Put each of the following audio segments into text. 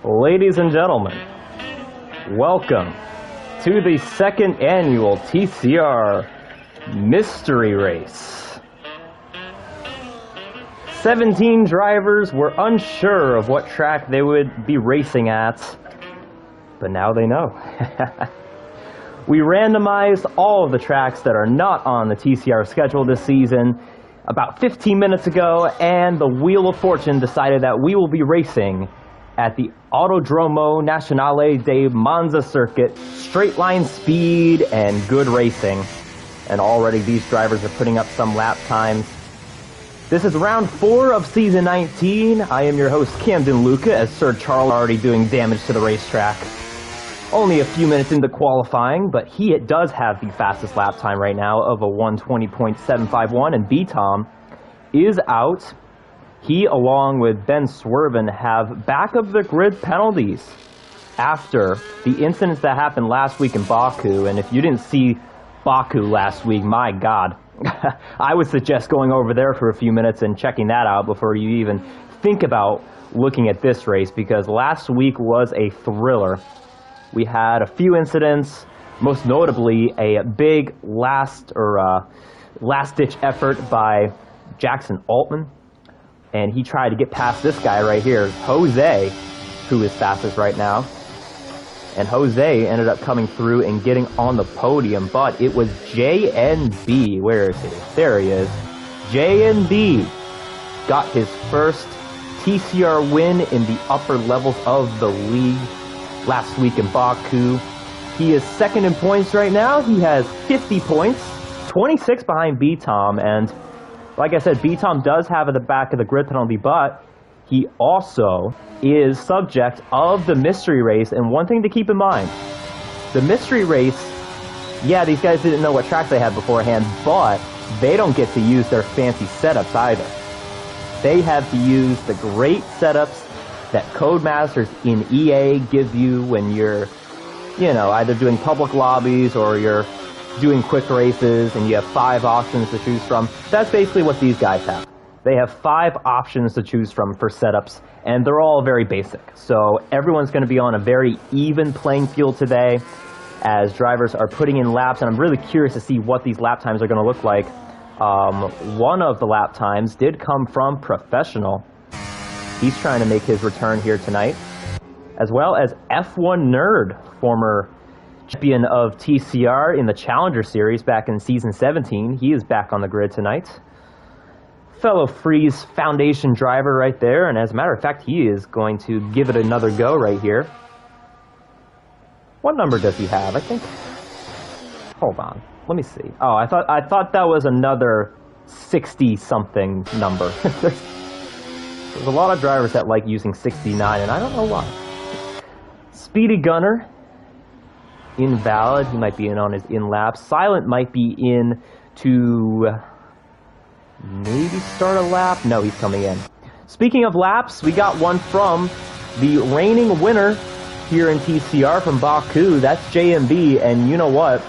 Ladies and gentlemen, welcome to the second annual TCR Mystery Race. 17 drivers were unsure of what track they would be racing at, but now they know. We randomized all of the tracks that are not on the TCR schedule this season about 15 minutes ago, and the Wheel of Fortune decided that we will be racing at the Autodromo Nazionale de Monza circuit. Straight line speed and good racing. And already these drivers are putting up some lap times. This is round 4 of season 19. I am your host, Camden Luca, as Sir Charles is already doing damage to the racetrack. Only a few minutes into qualifying, but he does have the fastest lap time right now of a 1:20.751, and B-Tom is out. He, along with Ben Swerven, have back of the grid penalties after the incidents that happened last week in Baku. And if you didn't see Baku last week, my God, I would suggest going over there for a few minutes and checking that out before you even think about looking at this race, because last week was a thriller. We had a few incidents, most notably a big last-ditch effort by Jackson Altman. And he tried to get past this guy right here, Jose, who is fastest right now. And Jose ended up coming through and getting on the podium, but it was JNB. Where is he? There he is. JNB got his first TCR win in the upper levels of the league last week in Baku. He is second in points right now. He has 50 points, 26 behind B-Tom, and like I said, B-Tom does have at the back of the grid penalty, but he also is subject of the mystery race. And one thing to keep in mind, the mystery race, yeah, these guys didn't know what tracks they had beforehand, but they don't get to use their fancy setups either. They have to use the great setups that Codemasters in EA give you when you're, either doing public lobbies or you're doing quick races, and you have 5 options to choose from. That's basically what these guys have. They have 5 options to choose from for setups, and they're all very basic. So everyone's going to be on a very even playing field today as drivers are putting in laps, and I'm really curious to see what these lap times are going to look like. One of the lap times did come from Professional. He's trying to make his return here tonight, as well as F1 Nerd, former champion of TCR in the Challenger Series back in Season 17. He is back on the grid tonight. Fellow Freeze Foundation driver right there, and as a matter of fact, he is going to give it another go right here. What number does he have? I think... Hold on. Let me see. Oh, I thought that was another 60-something number. There's a lot of drivers that like using 69, and I don't know why. Speedy Gunner, invalid. He might be in on his in-lap. Silent might be in to maybe start a lap. No, he's coming in. Speaking of laps, we got one from the reigning winner here in TCR from Baku. That's JMB, and you know what?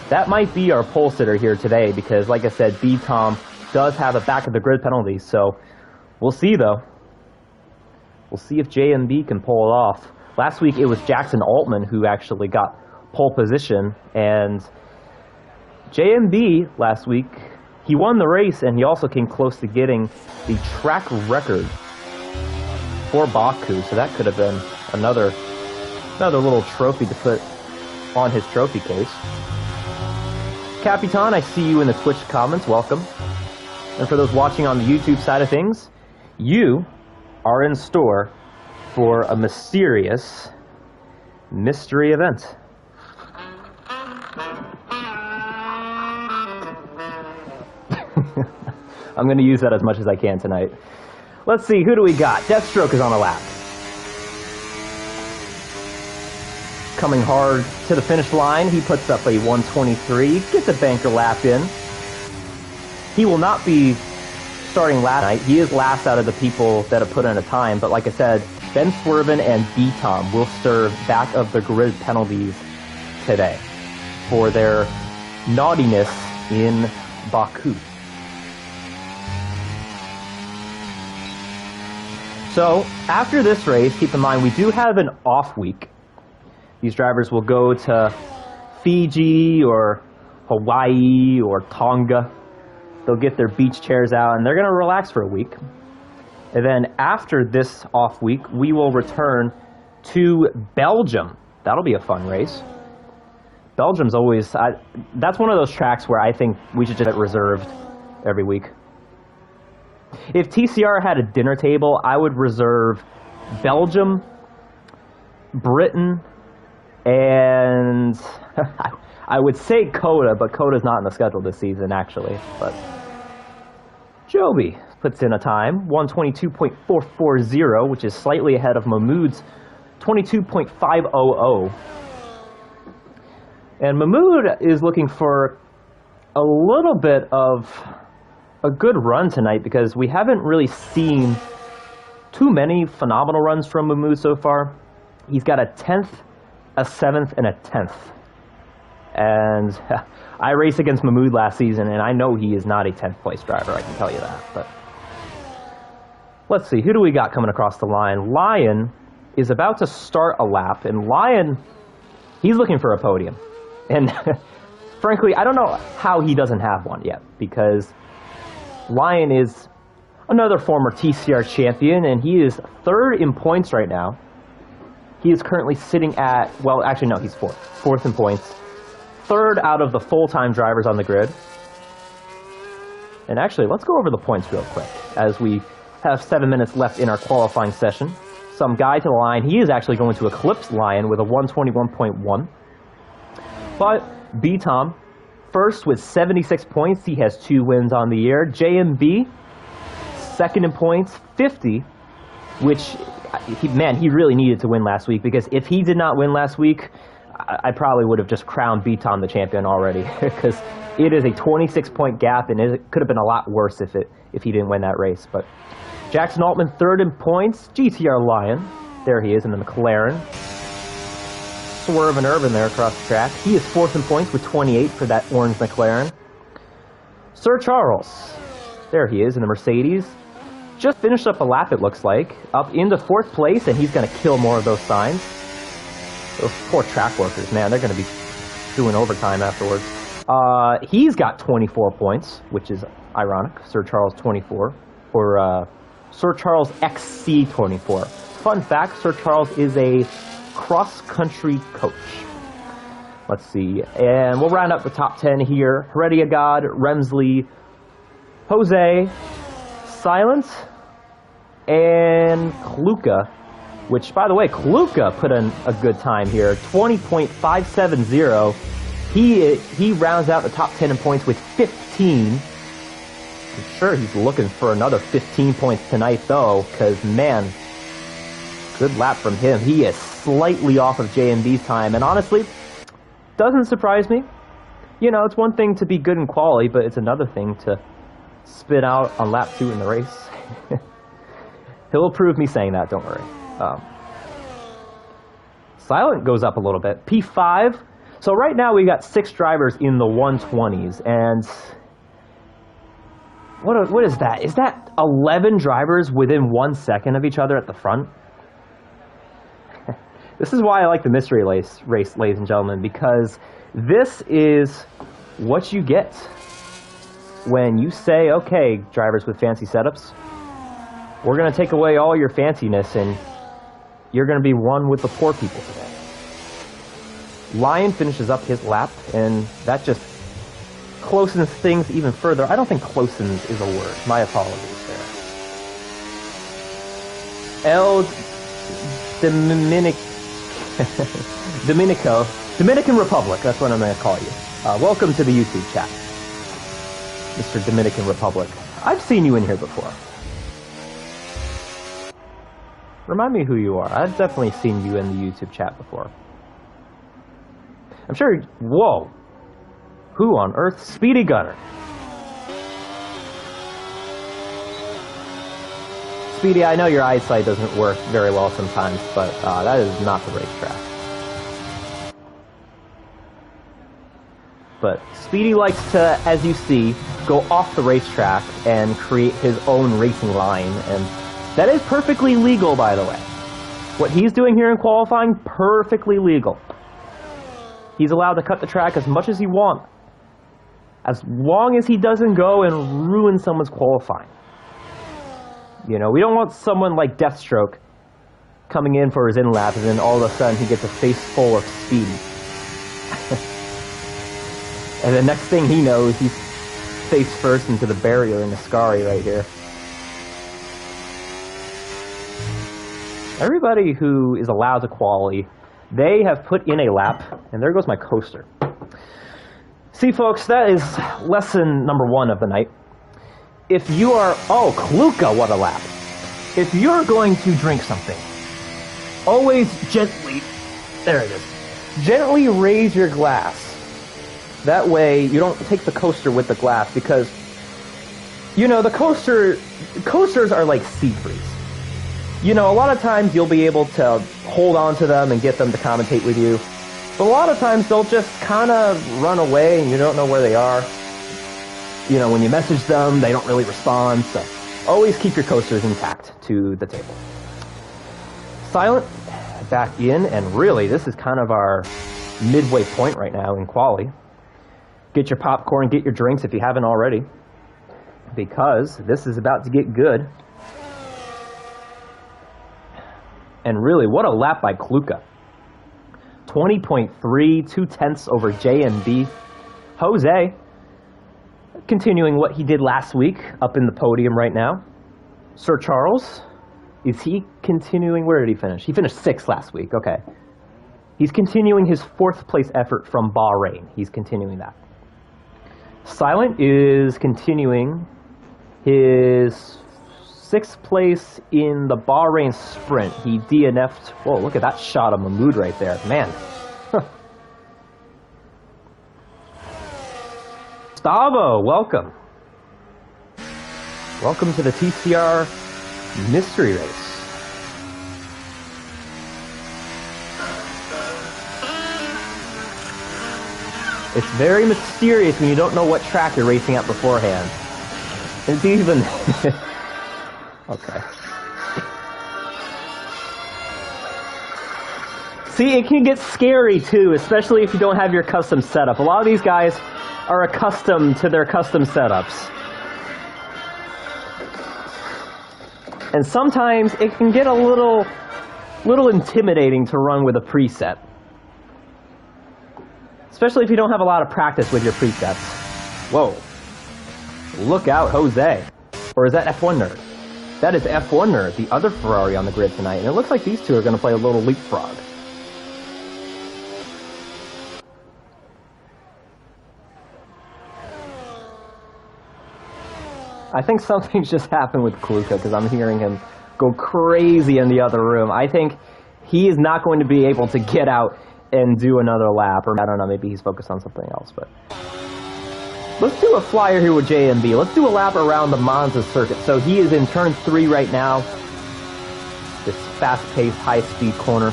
That might be our pole sitter here today, because like I said, B-Tom does have a back of the grid penalty, so we'll see though. We'll see if JMB can pull it off. Last week it was Jackson Altman who actually got pole position, and JMB last week, he won the race, and he also came close to getting the track record for Baku, so that could have been another little trophy to put on his trophy case. Capitan, I see you in the Twitch comments. Welcome. And for those watching on the YouTube side of things, you are in store for a mysterious mystery event. I'm going to use that as much as I can tonight. Let's see, who do we got? Deathstroke is on a lap. Coming hard to the finish line. He puts up a 1:23, gets a banker lap in. He will not be starting last night. He is last out of the people that have put in a time, but like I said, Ben Swerven and B-Tom will serve back of the grid penalties today for their naughtiness in Baku. So after this race, keep in mind we do have an off week. These drivers will go to Fiji or Hawaii or Tonga. They'll get their beach chairs out and they're going to relax for a week. And then after this off week, we will return to Belgium. That'll be a fun race. Belgium's always, that's one of those tracks where I think we should just get reserved every week. If TCR had a dinner table, I would reserve Belgium, Britain, and I would say Coda, but Coda's not in the schedule this season, actually. But Joby puts in a time, 1:22.440, which is slightly ahead of Mahmoud's 22.500. And Mahmoud is looking for a little bit of a good run tonight because we haven't really seen too many phenomenal runs from Mahmoud so far. He's got a 10th, a 7th, and a 10th. And I raced against Mahmoud last season, and I know he is not a 10th place driver, I can tell you that. But let's see, who do we got coming across the line? Lion is about to start a lap, and Lion, he's looking for a podium. And frankly, I don't know how he doesn't have one yet, because Lion is another former TCR champion, and he is 3rd in points right now. He is currently sitting at, well, actually, no, he's 4th. 4th in points. 3rd out of the full-time drivers on the grid. And actually, let's go over the points real quick, as we have 7 minutes left in our qualifying session. Some guy to the line. He is actually going to eclipse Lion with a 121.1. But B-Tom, first with 76 points. He has 2 wins on the year. JMB, 2nd in points, 50, which, he really needed to win last week, because if he did not win last week, I probably would have just crowned B-Tom the champion already, because it is a 26-point gap, and it could have been a lot worse if he didn't win that race. But Jackson Altman, 3rd in points. GTR Lion, there he is in the McLaren. Swerve and Irvin there across the track. He is 4th in points with 28 for that orange McLaren. Sir Charles, there he is in the Mercedes. Just finished up a lap, it looks like, up into 4th place, and he's going to kill more of those signs. Those poor track workers, man, they're going to be doing overtime afterwards. He's got 24 points, which is ironic. Sir Charles 24, or Sir Charles XC 24. Fun fact, Sir Charles is a cross-country coach. Let's see, and we'll round up the top 10 here. Heredia God, Remsley, Jose, Silent, and Kluka, which, by the way, Kluka put in a good time here, 20.570. He rounds out the top 10 in points with 15. I'm sure he's looking for another 15 points tonight, though, because, man, good lap from him. He is slightly off of JMB's time, and honestly, doesn't surprise me. You know, it's one thing to be good in quali, but it's another thing to spit out on lap 2 in the race. He'll approve me saying that, don't worry. Silent goes up a little bit. P5. So right now we got 6 drivers in the 120s, and what is that? Is that 11 drivers within 1 second of each other at the front? This is why I like the mystery race, ladies and gentlemen, because this is what you get when you say, okay, drivers with fancy setups, we're going to take away all your fanciness and you're going to be one with the poor people today. Lion finishes up his lap, and that just closens things even further. I don't think closens is a word. My apologies there. El Dominican Republic, that's what I'm going to call you. Welcome to the YouTube chat, Mr. Dominican Republic. I've seen you in here before. Remind me who you are. I've definitely seen you in the YouTube chat before. I'm sure... Whoa. Who on earth? Speedy Gunner. Speedy, I know your eyesight doesn't work very well sometimes, but that is not the racetrack. But Speedy likes to, as you see, go off the racetrack and create his own racing line, and That is perfectly legal, by the way. What he's doing here in qualifying, perfectly legal. He's allowed to cut the track as much as he wants, as long as he doesn't go and ruin someone's qualifying. You know, we don't want someone like Deathstroke coming in for his in-lap, and then all of a sudden he gets a face full of speed. And the next thing he knows, he's face first into the barrier in Ascari right here. Everybody who is allowed to quali, they have put in a lap, and there goes my coaster. See, folks, that is lesson number 1 of the night. If you are, oh, Kluka, what a lap. If you're going to drink something, always gently, there it is, gently raise your glass. That way you don't take the coaster with the glass, because, you know, the coasters are like sea freeze. You know, a lot of times you'll be able to hold on to them and get them to commentate with you. But a lot of times they'll just kind of run away and you don't know where they are. You know, when you message them, they don't really respond. So always keep your coasters intact to the table. Silent, back in, and really this is kind of our midway point right now in quali. Get your popcorn, get your drinks if you haven't already, because this is about to get good. And really, what a lap by Kluka. 20.3, 2/10 over JMB. Jose, continuing what he did last week, up in the podium right now. Sir Charles, is he continuing? Where did he finish? He finished 6th last week, okay. He's continuing his 4th place effort from Bahrain. He's continuing that. Silent is continuing his 6th place in the Bahrain sprint. He DNF'd. Whoa, look at that shot of Mahmoud right there. Man. Gustavo, welcome. Welcome to the TCR Mystery Race. It's very mysterious when you don't know what track you're racing at beforehand. It's even... Okay. See, it can get scary too, especially if you don't have your custom setup. A lot of these guys are accustomed to their custom setups. And sometimes it can get a little intimidating to run with a preset. Especially if you don't have a lot of practice with your presets. Whoa. Look out, Jose. Or is that F1 Nerd? That is F1 Nerd, the other Ferrari on the grid tonight. And it looks like these two are going to play a little leapfrog. I think something's just happened with Kluka, because I'm hearing him go crazy in the other room. I think he is not going to be able to get out and do another lap. Or I don't know, maybe he's focused on something else. But let's do a flyer here with JMB. Let's do a lap around the Monza circuit. So he is in turn 3 right now. This fast-paced, high-speed corner.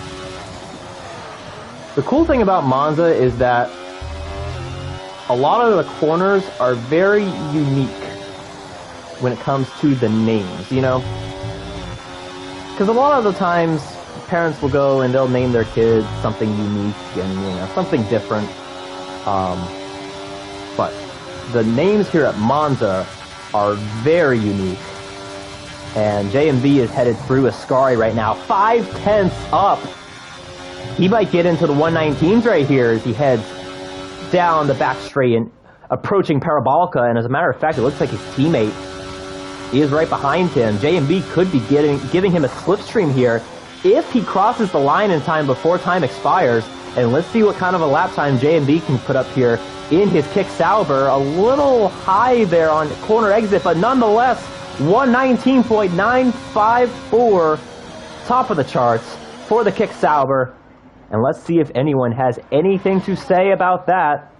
The cool thing about Monza is that a lot of the corners are very unique when it comes to the names, you know? Because a lot of the times, parents will go and they'll name their kids something unique and, you know, something different. But the names here at Monza are very unique. And JMB is headed through Ascari right now, 5/10 up. He might get into the 119s right here as he heads down the back straight and approaching Parabolica. And as a matter of fact, it looks like his teammate is right behind him. JMB could be giving him a slipstream here if he crosses the line in time before time expires. And let's see what kind of a lap time JMB can put up here in his kick Sauber. A little high there on corner exit, but nonetheless, 119.954, top of the charts for the kick Sauber. And let's see if anyone has anything to say about that.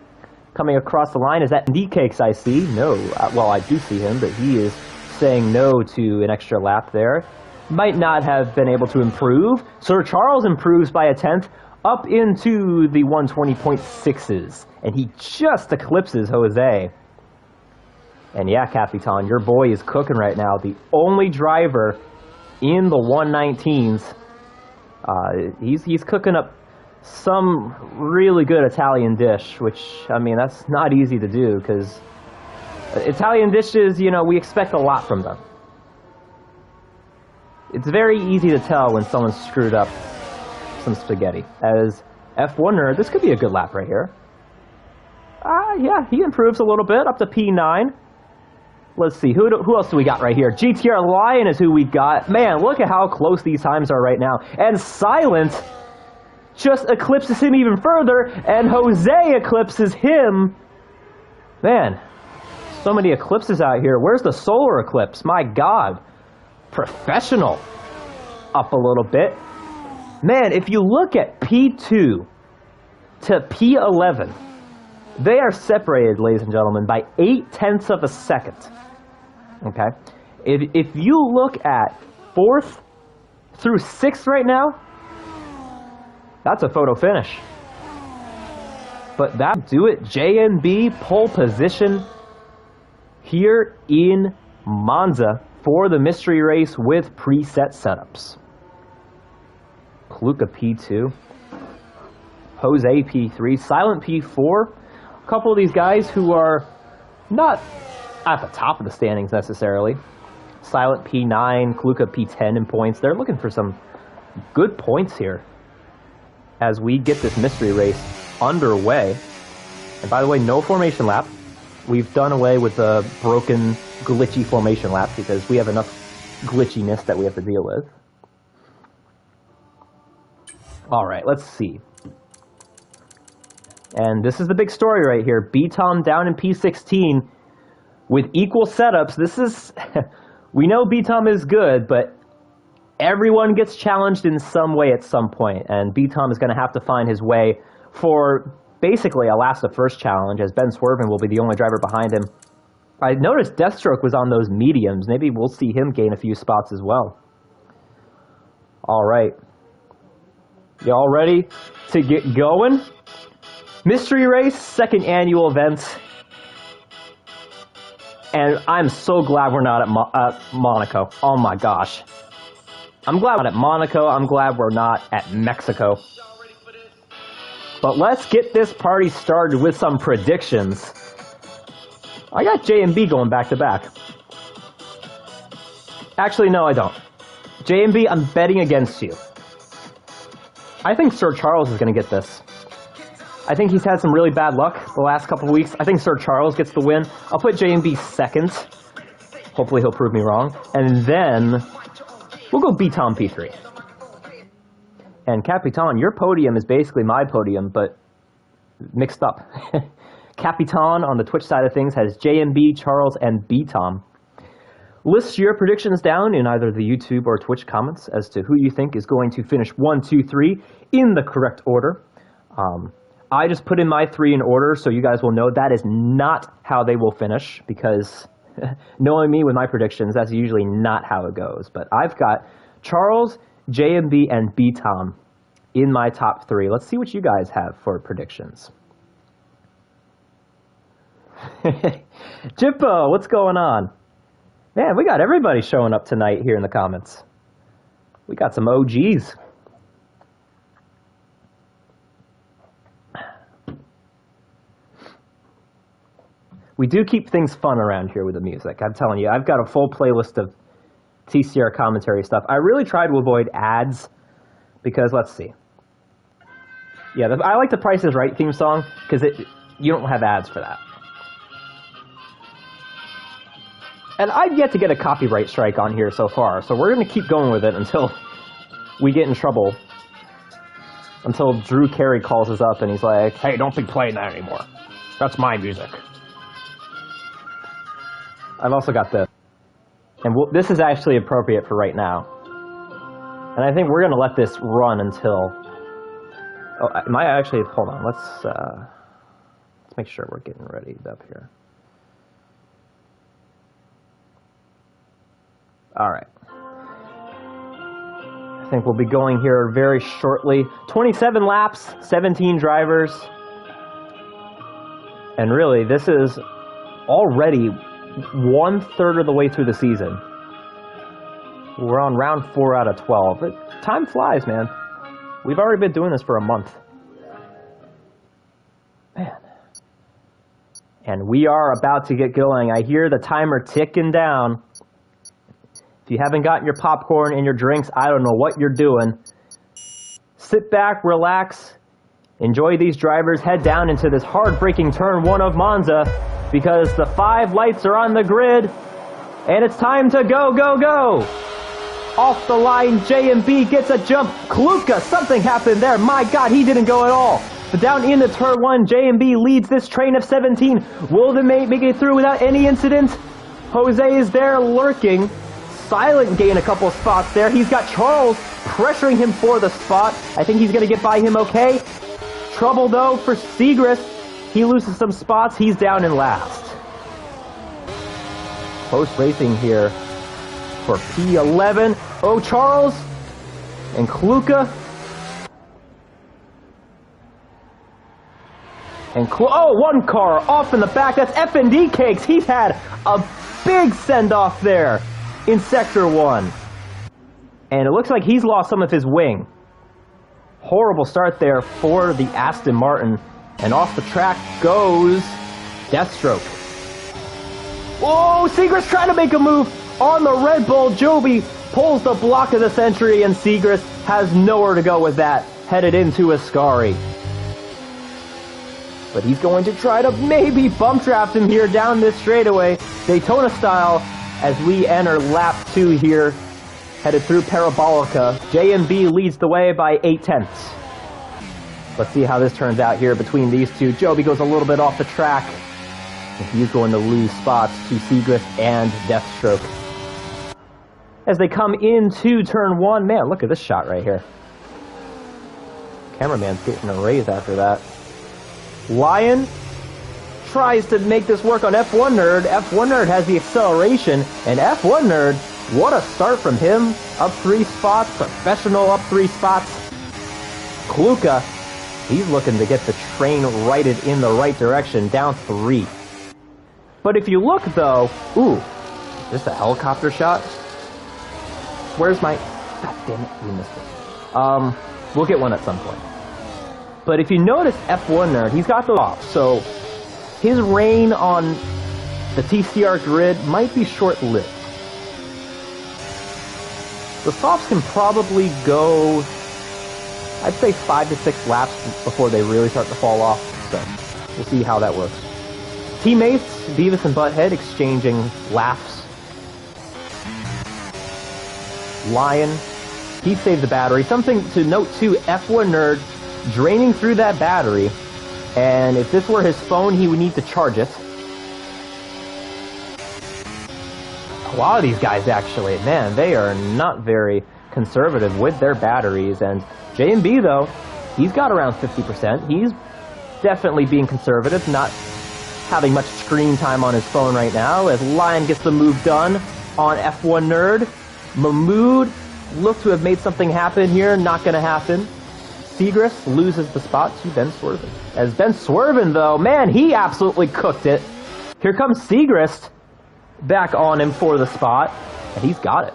Coming across the line, is that D Cakes I see? No. Well, I do see him, but he is saying no to an extra lap there. Might not have been able to improve. Sir Charles improves by a 10th up into the 120.6s. And he just eclipses Jose. And yeah, Capitan, your boy is cooking right now. The only driver in the 119s. He's cooking up some really good Italian dish, which, I mean, that's not easy to do, because Italian dishes, you know, we expect a lot from them. It's very easy to tell when someone screwed up some spaghetti. As F1er, this could be a good lap right here. Yeah, he improves a little bit, up to P9. Let's see, who else do we got right here? GTR Lion is who we got. Man, look at how close these times are right now. And Silent just eclipses him even further, and Jose eclipses him. Man, so many eclipses out here. Where's the solar eclipse? My God. Professional. Up a little bit. Man, if you look at P2 to P11, they are separated, ladies and gentlemen, by 0.8 of a second. Okay? If you look at 4th through 6th right now, that's a photo finish. But that do it. JNB pole position here in Monza for the mystery race with preset setups. Kluka P2, Jose P3, Silent P4. A couple of these guys who are not at the top of the standings necessarily. Silent P9, Kluka P10 in points. They're looking for some good points here as we get this mystery race underway. And by the way, no formation lap. We've done away with the broken, glitchy formation lap because we have enough glitchiness that we have to deal with. All right, let's see. And this is the big story right here. B-Tom down in P16 with equal setups. This is, we know B-Tom is good, but everyone gets challenged in some way at some point, and B-Tom is going to have to find his way for basically a last of first challenge, as Ben Swerven will be the only driver behind him. I noticed Deathstroke was on those mediums. Maybe we'll see him gain a few spots as well. All right. Y'all ready to get going? Mystery Race, second annual event. And I'm so glad we're not at Monaco. Oh my gosh. I'm glad we're not at Monaco. I'm glad we're not at Mexico. But let's get this party started with some predictions. I got J&B going back to back. Actually, no, I don't. J&B, I'm betting against you. I think Sir Charles is going to get this. I think he's had some really bad luck the last couple of weeks. I think Sir Charles gets the win. I'll put J&B second. Hopefully he'll prove me wrong. And then we'll go B-Tom P3. And Capitan, your podium is basically my podium, but mixed up. Capitan on the Twitch side of things has JMB, Charles, and B-Tom. List your predictions down in either the YouTube or Twitch comments as to who you think is going to finish 1, 2, 3 in the correct order. I just put in my 3 in order, so you guys will know that is not how they will finish, because knowing me with my predictions, that's usually not how it goes. But I've got Charles, JMB, and B-Tom in my top 3. Let's see what you guys have for predictions. Jippo, what's going on? Man, we got everybody showing up tonight here in the comments. We got some OGs. We do keep things fun around here with the music. I'm telling you, I've got a full playlist of TCR commentary stuff. I really try to avoid ads because, let's see. Yeah, I like the Price is Right theme song because you don't have ads for that. And I've yet to get a copyright strike on here so far, so we're going to keep going with it until we get in trouble. Until Drew Carey calls us up and he's like, hey, don't be playing that anymore. That's my music. I've also got this. And this is actually appropriate for right now. And I think we're going to let this run until... Oh, am I actually... Hold on, let's make sure we're getting ready up here. All right. I think we'll be going here very shortly. 27 laps, 17 drivers. And really, this is already 1/3 of the way through the season. We're on round 4 out of 12. Time flies, man. We've already been doing this for a month. Man. And we are about to get going. I hear the timer ticking down. If you haven't gotten your popcorn and your drinks, I don't know what you're doing. Sit back, relax, enjoy these drivers, head down into this hard-braking turn 1 of Monza, because the 5 lights are on the grid, and it's time to go, go, go! Off the line, J&B gets a jump. Kluka, something happened there. My God, he didn't go at all. But down into turn 1, J&B leads this train of 17. Will the mate make it through without any incident? Jose is there lurking. Silent gain a couple of spots there. He's got Charles pressuring him for the spot. I think he's going to get by him okay. Trouble, though, for Segrist. He loses some spots. He's down in last. Close racing here for P11. Oh, Charles and Kluka. And one car off in the back. That's F&D Cakes. He's had a big send-off there in Sector 1. And it looks like he's lost some of his wing. Horrible start there for the Aston Martin. And off the track goes Deathstroke. Oh, Segrist trying to make a move on the Red Bull. Joby pulls the block of the century, and Segrist has nowhere to go with that, headed into Ascari. But he's going to try to maybe bump draft him here down this straightaway, Daytona style, as we enter lap 2 here, headed through Parabolica. J&B leads the way by 0.8. Let's see how this turns out here between these two. Joby goes a little bit off the track. He's going to lose spots to Segrist and Deathstroke. As they come into turn 1, man, look at this shot right here. Cameraman's getting a raise after that. Lion tries to make this work on F1 Nerd. F1 Nerd has the acceleration, and F1 Nerd, what a start from him. Up 3 spots, professional up 3 spots. Kluka, he's looking to get the train righted in the right direction, down 3. But if you look, though, ooh, is this a helicopter shot? Where's my... God damn it, we missed it. We'll get one at some point. But if you notice F1 Nerd, he's got the off, so his reign on the TCR grid might be short-lived. The softs can probably go, I'd say 5 to 6 laps before they really start to fall off, so we'll see how that works. Teammates, Beavis and Butthead, exchanging laps. Lion, he saved the battery. Something to note too, F1 Nerd draining through that battery, and if this were his phone, he would need to charge it. A lot of these guys, actually, man, they are not very conservative with their batteries, and J&B, though, he's got around 50%. He's definitely being conservative, not having much screen time on his phone right now, as Lion gets the move done on F1 Nerd. Mahmood looked to have made something happen here, not going to happen. Segrist loses the spot to Ben Swerven. As Ben Swerven, though, man, he absolutely cooked it. Here comes Segrist back on him for the spot, and he's got it.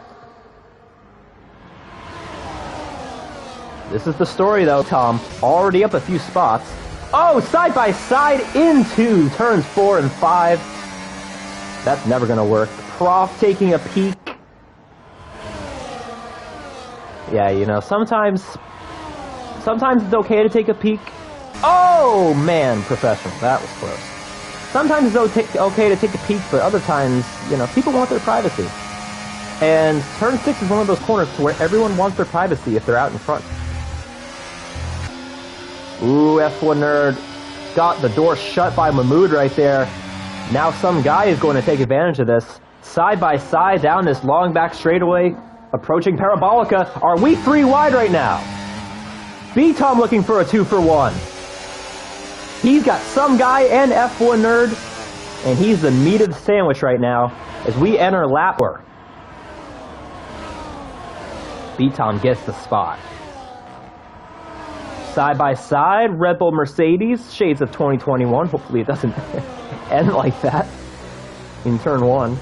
This is the story, though, Tom. Already up a few spots. Oh, side by side into turns 4 and 5. That's never going to work. Prof taking a peek. Yeah, you know, sometimes it's okay to take a peek. Oh, man, professional. That was close. Sometimes it's okay to take a peek, but other times, you know, people want their privacy. And turn 6 is one of those corners to where everyone wants their privacy if they're out in front. Ooh, F1 Nerd got the door shut by Mahmood right there. Now some guy is going to take advantage of this. Side by side down this long back straightaway, approaching Parabolica. Are we 3 wide right now? B-Tom looking for a 2-for-1. He's got some guy and F1 Nerd, and he's the meat of the sandwich right now as we enter lap 4. B-Tom gets the spot. Side by side, Red Bull Mercedes, shades of 2021. Hopefully it doesn't end like that in turn 1.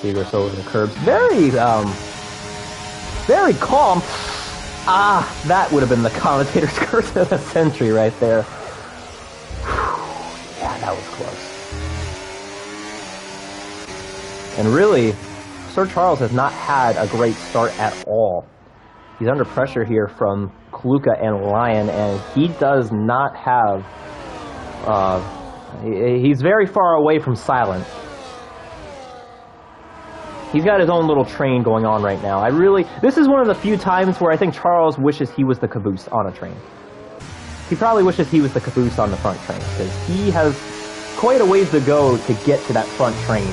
Seagrass over the curbs. Very calm. Ah, that would have been the commentator's curse of the century right there. Yeah, that was close. And really, Sir Charles has not had a great start at all. He's under pressure here from Kaluka and Lion, and he does not have... he's very far away from Silent. He's got his own little train going on right now. This is one of the few times where I think Charles wishes he was the caboose on a train. He probably wishes he was the caboose on the front train, because he has quite a ways to go to get to that front train.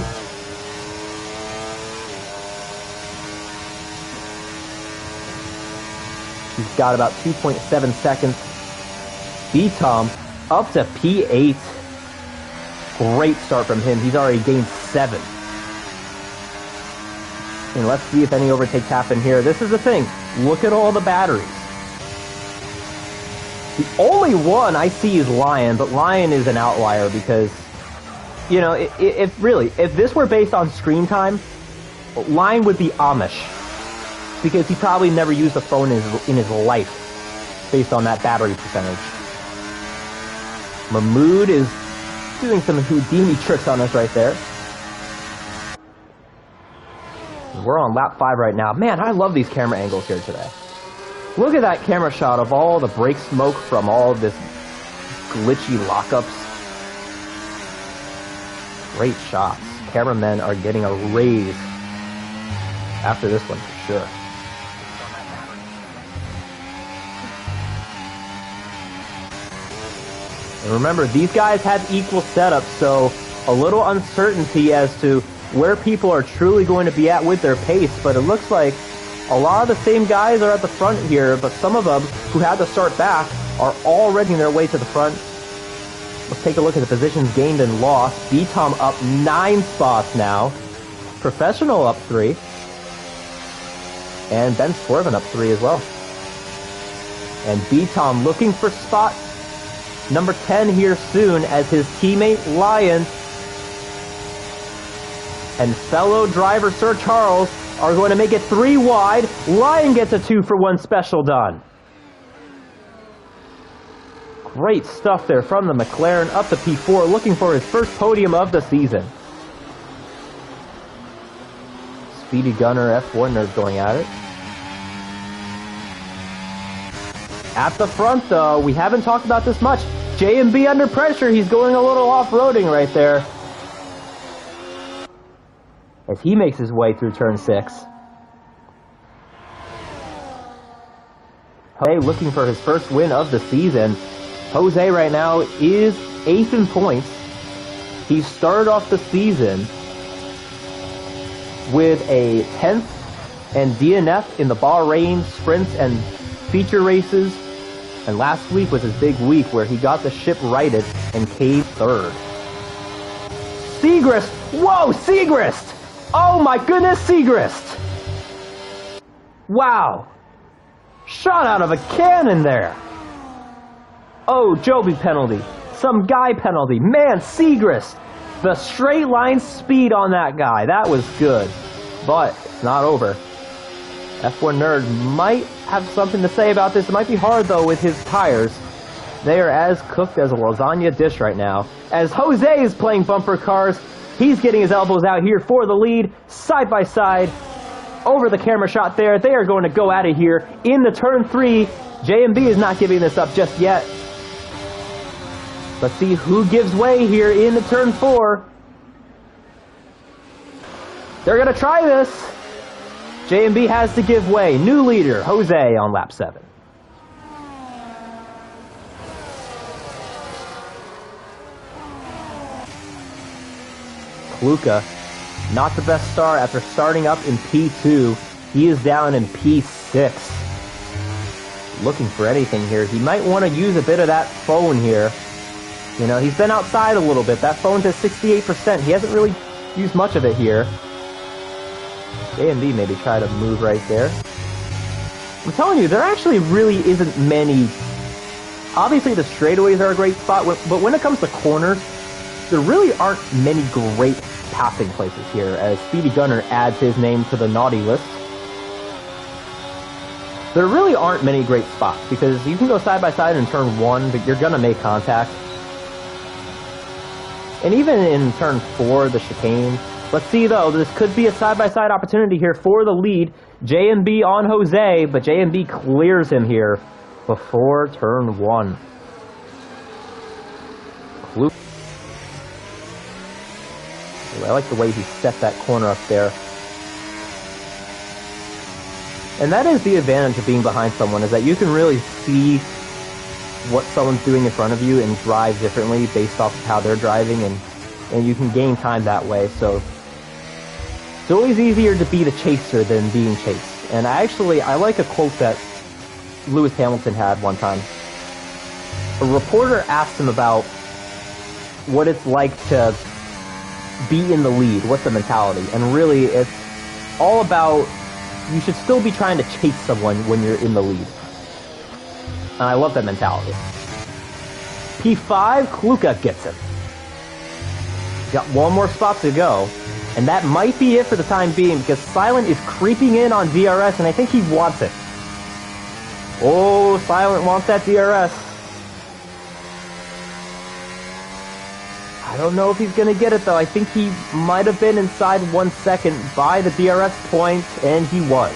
He's got about 2.7 seconds. B-Tom up to P8. Great start from him. He's already gained 7. And let's see if any overtakes happen here. This is the thing. Look at all the batteries. The only one I see is Lion, but Lion is an outlier because, you know, if this were based on screen time, Lion would be Amish. Because he probably never used a phone in his life, based on that battery percentage. Mahmood is doing some Houdini tricks on us right there. We're on lap 5 right now. Man, I love these camera angles here today. Look at that camera shot of all the brake smoke from all this glitchy lockups. Great shots. Cameramen are getting a raise after this one for sure. And remember, these guys have equal setups, so a little uncertainty as to where people are truly going to be at with their pace, but it looks like a lot of the same guys are at the front here, but some of them who had to start back are already on their way to the front. Let's take a look at the positions gained and lost. B-Tom up 9 spots now. Professional up 3. And Ben Swerven up 3 as well. And B-Tom looking for spot number 10 here soon as his teammate Lion and fellow driver Sir Charles are going to make it 3 wide. Lion gets a 2-for-1 special done. Great stuff there from the McLaren up to P4, looking for his first podium of the season. Speedy Gunner F1 nerd going at it. At the front though, we haven't talked about this much. J&B under pressure, he's going a little off-roading right there as he makes his way through turn 6. Jose looking for his first win of the season. Jose right now is 8th in points. He started off the season with a 10th and DNF in the Bahrain sprints and feature races. And last week was his big week where he got the ship righted and came 3rd. Seagrass! Whoa, Seagrass! Oh my goodness, Seagrass! Wow! Shot out of a cannon there! Oh, Joby penalty. Some guy penalty. Man, Seagrass! The straight line speed on that guy. That was good. But it's not over. F1 Nerd might have something to say about this. It might be hard, though, with his tires. They are as cooked as a lasagna dish right now. As Jose is playing bumper cars, he's getting his elbows out here for the lead, side by side. Over the camera shot there. They are going to go out of here in the turn 3. J&B is not giving this up just yet. Let's see who gives way here in the turn 4. They're going to try this. J&B has to give way. New leader, Jose on lap 7. Kaluka, not the best start after starting up in P2. He is down in P6. Looking for anything here. He might want to use a bit of that phone here. You know, he's been outside a little bit. That phone's at 68%. He hasn't really used much of it here. A&B maybe try to move right there. I'm telling you, there actually really isn't many. Obviously, the straightaways are a great spot, but when it comes to corners, there really aren't many great passing places here, as Speedy Gunner adds his name to the naughty list. There really aren't many great spots, because you can go side by side in turn 1, but you're going to make contact. And even in turn 4, the chicane. Let's see, though, this could be a side-by-side opportunity here for the lead. J&B on Jose, but J&B clears him here before turn 1. I like the way he set that corner up there. And that is the advantage of being behind someone, is that you can really see what someone's doing in front of you and drive differently based off of how they're driving, and you can gain time that way. So it's always easier to be the chaser than being chased. And I like a quote that Lewis Hamilton had one time. A reporter asked him about what it's like to be in the lead, what's the mentality, and really it's all about, you should still be trying to chase someone when you're in the lead. And I love that mentality. P5, Kluka gets it. Got one more spot to go, and that might be it for the time being, because Silent is creeping in on DRS, and I think he wants it. Oh, Silent wants that DRS. I don't know if he's going to get it, though. I think he might have been inside 1 second by the DRS point, and he was.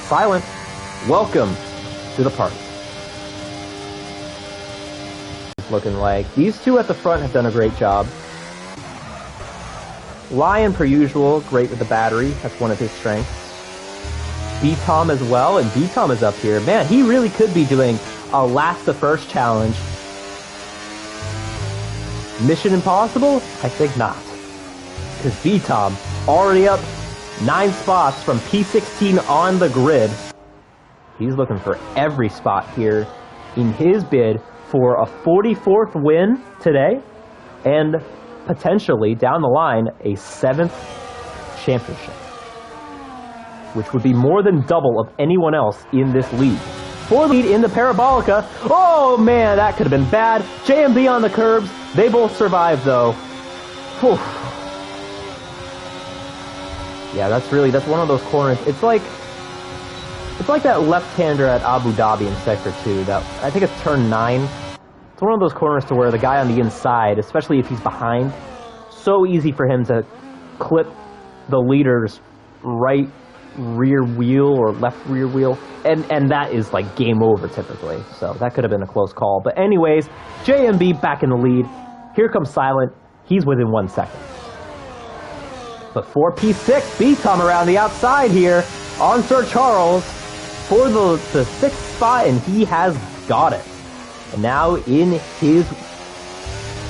Silent, welcome to the party. It's looking like these two at the front have done a great job. Lion, per usual, great with the battery. That's one of his strengths. B-Tom as well, and B-Tom is up here. Man, he really could be doing a last to first challenge. Mission Impossible? I think not. Because B-Tom already up 9 spots from P16 on the grid. He's looking for every spot here in his bid for a 44th win today, and potentially, down the line, a 7th championship, which would be more than double of anyone else in this league. For the lead in the Parabolica. Oh man, that could have been bad. JMB on the curbs. They both survived, though. Whew. Yeah, that's one of those corners. It's like that left-hander at Abu Dhabi in Sector 2. That, I think it's turn 9. It's one of those corners to where the guy on the inside, especially if he's behind, so easy for him to clip the leader's right rear wheel or left rear wheel, and that is like game over typically. So that could have been a close call. But anyways, JMB back in the lead. Here comes Silent. He's within 1 second. But for P6, B-Tom around the outside here on Sir Charles for the 6th spot, and he has got it. And now in his,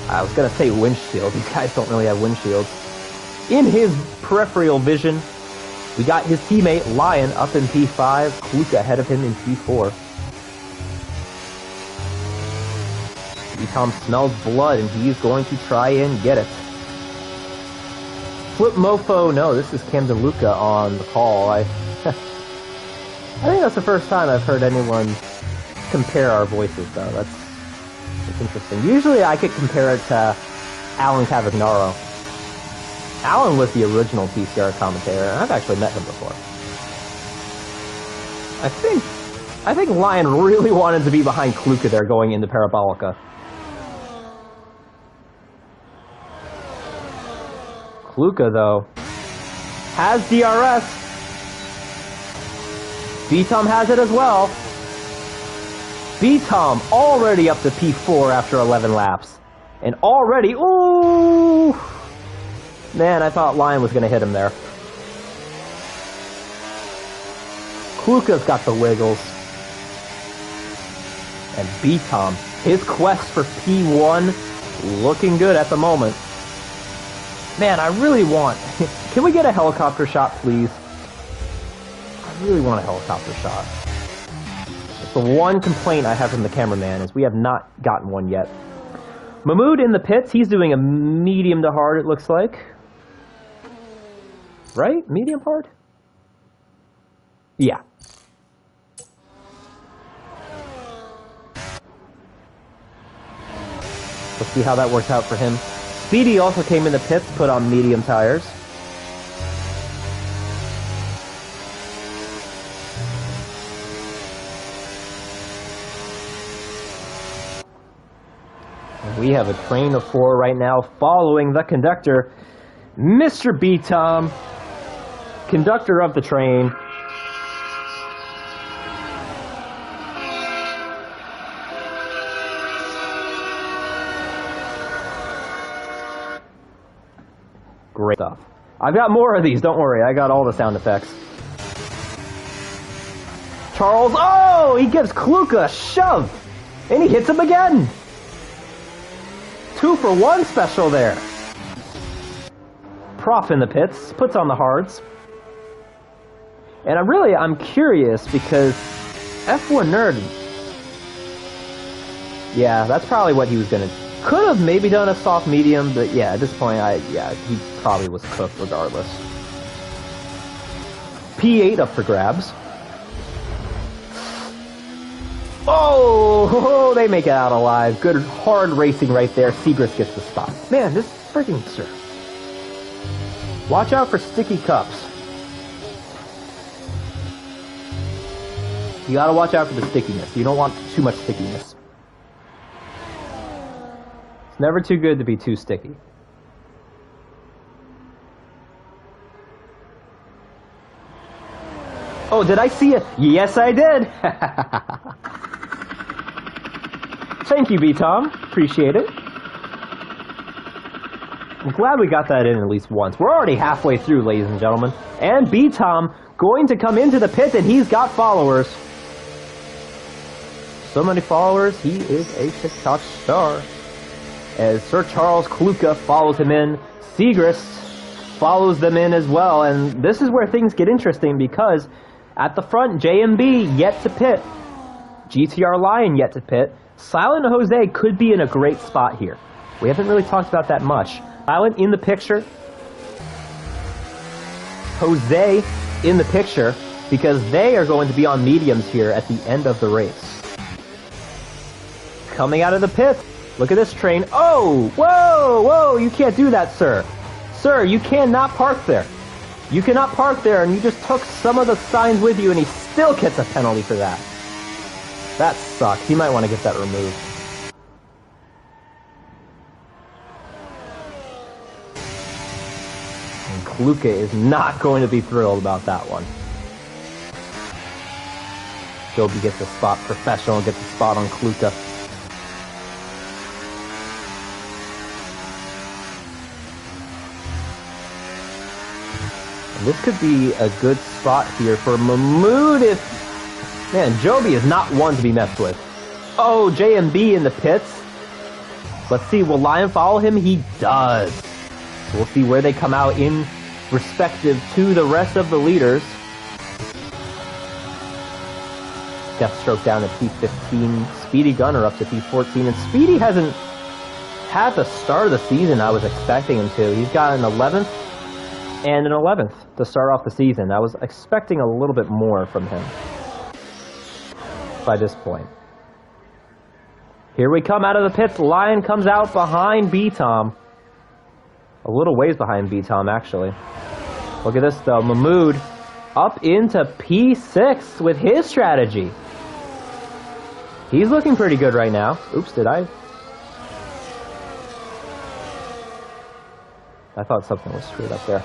I was going to say windshield. These guys don't really have windshields. In his peripheral vision, we got his teammate Lion up in P5, Kluka ahead of him in P4. B-Tom smells blood, and he's going to try and get it. Flip Mofo, no, this is Camden Luca on the call. I think that's the first time I've heard anyone compare our voices, though. That's interesting. Usually I could compare it to Alan Cavagnaro. Alan was the original TCR commentator, and I've actually met him before. I think Lion really wanted to be behind Kluka there going into Parabolica. Kluka, though, has DRS. B-Tom has it as well. B-Tom already up to P4 after 11 laps. And already, ooh! Man, I thought Lion was going to hit him there. Kluka's got the wiggles. And B-Tom, his quest for P1, looking good at the moment. Man, I really want... Can we get a helicopter shot, please? I really want a helicopter shot. The one complaint I have from the cameraman is we have not gotten one yet. Mahmood in the pits. He's doing a medium to hard, it looks like. Right? Medium hard? Yeah. Let's see how that works out for him. Speedy also came in the pits, put on medium tires. And we have a train of 4 right now following the conductor, Mr. B. Tom, conductor of the train. Great stuff. I've got more of these, don't worry. I got all the sound effects. Charles, oh! He gives Kluka a shove! And he hits him again! 2 for 1 special there. Prof in the pits, puts on the hards. And I'm curious because F1 Nerd... Yeah, that's probably what he was gonna... Could have maybe done a soft medium, but yeah, at this point, he probably was cooked regardless. P8 up for grabs. Oh, they make it out alive. Good hard racing right there. Segrist gets the spot. Man, this freaking sir. Watch out for sticky cups. You gotta watch out for the stickiness. You don't want too much stickiness. It's never too good to be too sticky. Oh, did I see it? Yes, I did. Thank you, B-Tom. Appreciate it. I'm glad we got that in at least once. We're already halfway through, ladies and gentlemen. And B-Tom going to come into the pit, and he's got followers. So many followers, he is a TikTok star. As Sir Charles Kluka follows him in, Segrist follows them in as well, and this is where things get interesting because at the front, JMB yet to pit, GTR Lion yet to pit, Silent Jose could be in a great spot here. We haven't really talked about that much. Silent in the picture, Jose in the picture, because they are going to be on mediums here at the end of the race. Coming out of the pit. Look at this train. Oh, whoa, whoa, you can't do that, sir. Sir, you cannot park there. You cannot park there, and you just took some of the signs with you, and he still gets a penalty for that. That sucks. You might want to get that removed. And Kluka is not going to be thrilled about that one. Joby gets the spot. Professional gets the spot on Kluka. This could be a good spot here for Mahmoud if... Man, Joby is not one to be messed with. Oh, JMB in the pits. Let's see, will Lion follow him? He does. So we'll see where they come out in respective to the rest of the leaders. Deathstroke down to P15. Speedy Gunner up to P14. And Speedy hasn't had the start of the season I was expecting him to. He's got an 11th. And an 11th to start off the season. I was expecting a little bit more from him by this point. Here we come out of the pits. Lion comes out behind B-Tom. A little ways behind B-Tom, actually. Look at this, though. Mahmoud up into P6 with his strategy. He's looking pretty good right now. Oops, did I thought something was screwed up there.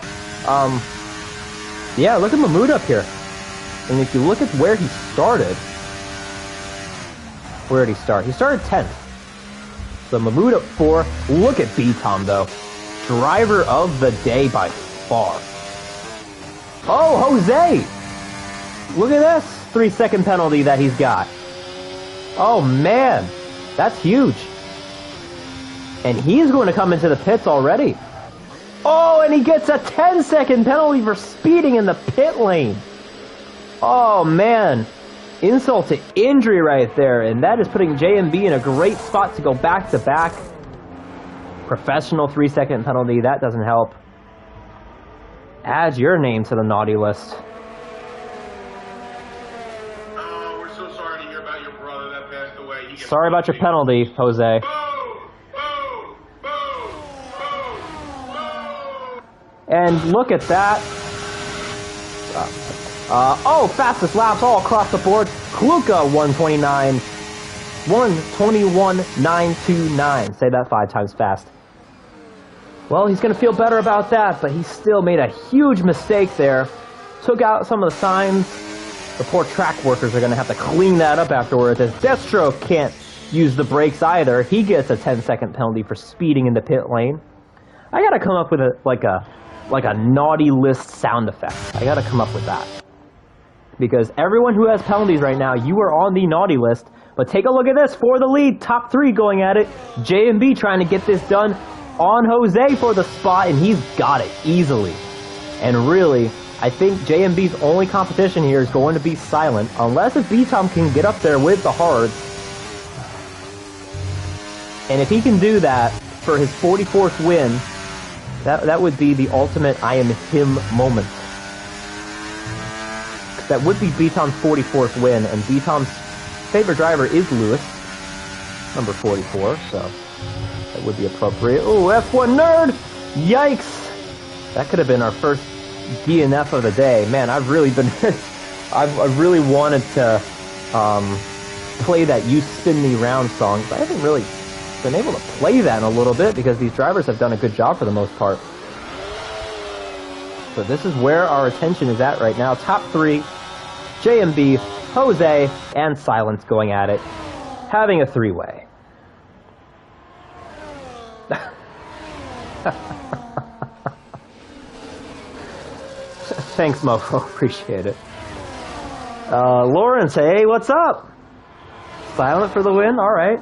Yeah, look at Mahmoud up here. And if you look at where he started, where did he start? He started 10th. So Mahmoud up 4. Look at B-Tom, though. Driver of the day by far. Oh, Jose! Look at this 3-second penalty that he's got. Oh, man. That's huge. And he's going to come into the pits already. Oh, and he gets a 10-second penalty for speeding in the pit lane. Oh, man. Insult to injury right there. And that is putting JMB in a great spot to go back-to-back. Professional 3-second penalty. That doesn't help. Add your name to the naughty list. Oh, we're so sorry to hear about your brother that passed away. Sorry about your penalty, Jose. And look at that. Oh, fastest laps all across the board. Kluka 121.929. Say that 5 times fast. Well, he's going to feel better about that, but he still made a huge mistake there. Took out some of the signs. The poor track workers are going to have to clean that up afterwards, as Destro can't use the brakes either. He gets a 10-second penalty for speeding in the pit lane. I got to come up with a naughty list sound effect. I got to come up with that. Because everyone who has penalties right now, you are on the naughty list. But take a look at this. For the lead, top 3 going at it. J&B trying to get this done on Jose for the spot, and he's got it easily. And really, I think J&B's only competition here is going to be Silent, unless if B-Tom can get up there with the hards. And if he can do that for his 44th win, that would be the ultimate I am him moment. That would be B-Tom's 44th win, and B-Tom's favorite driver is Lewis, number 44, so that would be appropriate. Oh, F1 nerd! Yikes! That could have been our first DNF of the day. Man, I've really been... I've really wanted to play that You Spin Me Round song, but I haven't really been able to play that in a little bit because these drivers have done a good job for the most part. So this is where our attention is at right now. Top 3, J&B, Jose, and Silence going at it, having a 3-way. Thanks, Mofo. Appreciate it. Lawrence, hey, what's up? Silent for the win? All right.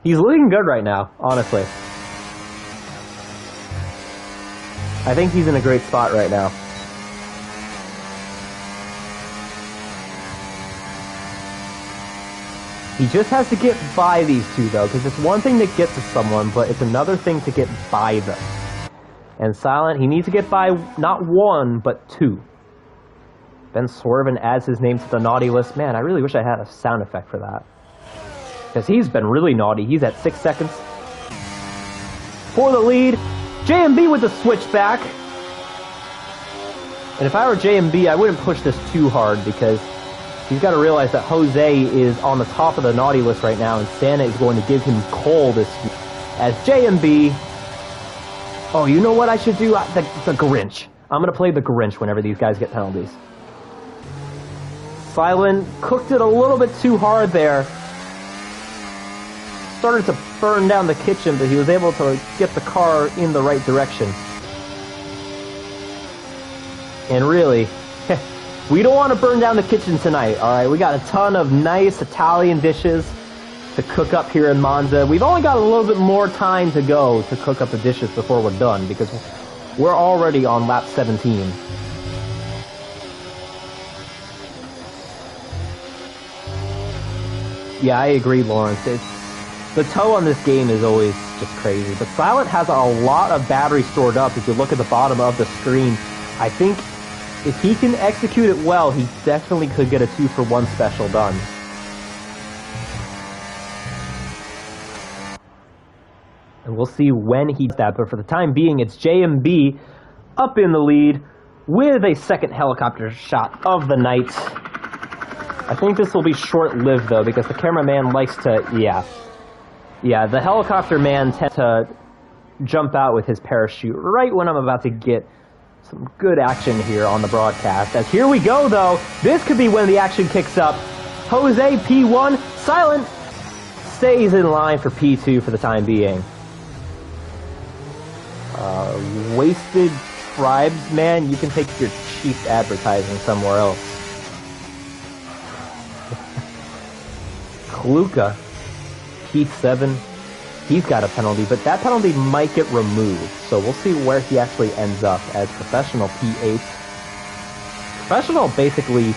He's looking good right now, honestly. I think he's in a great spot right now. He just has to get by these two, though, because it's one thing to get to someone, but it's another thing to get by them. And Silent, he needs to get by not 1, but 2. Ben Swerven adds his name to the naughty list. Man, I really wish I had a sound effect for that. Because he's been really naughty. He's at 6 seconds. For the lead, J&B with the switchback. And if I were J&B, I wouldn't push this too hard because he's got to realize that Jose is on the top of the naughty list right now, and Santa is going to give him coal this week. As J&B... Oh, you know what I should do? The Grinch. I'm going to play the Grinch whenever these guys get penalties. Silent cooked it a little bit too hard there. Started to burn down the kitchen, but he was able to get the car in the right direction. And really, we don't want to burn down the kitchen tonight, alright? We got a ton of nice Italian dishes to cook up here in Monza. We've only got a little bit more time to go to cook up the dishes before we're done, because we're already on lap 17. Yeah, I agree, Lawrence. The toe on this game is always just crazy. But Silent has a lot of battery stored up. If you look at the bottom of the screen, I think if he can execute it well, he definitely could get a 2-for-1 special done. And we'll see when he does that. But for the time being, it's J&B up in the lead with a second helicopter shot of the night. I think this will be short-lived, though, because the cameraman likes to... Yeah, the helicopter man tends to jump out with his parachute right when I'm about to get some good action here on the broadcast. As here we go, though. This could be when the action kicks up. Jose, P1. Silent stays in line for P2 for the time being. Wasted Tribesman, you can take your cheap advertising somewhere else. Kluka, P7, he's got a penalty, but that penalty might get removed, so we'll see where he actually ends up as Professional P8. Professional basically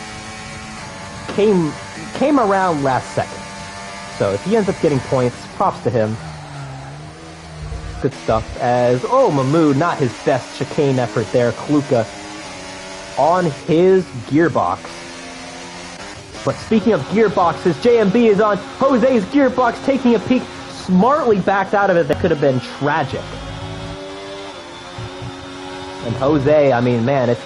came around last second, so if he ends up getting points, props to him. Good stuff as, oh, Mahmood, not his best chicane effort there. Kluka on his gearbox. But speaking of gearboxes, J&B is on Jose's gearbox, taking a peek, smartly backed out of it. That could have been tragic. And Jose, I mean, man, if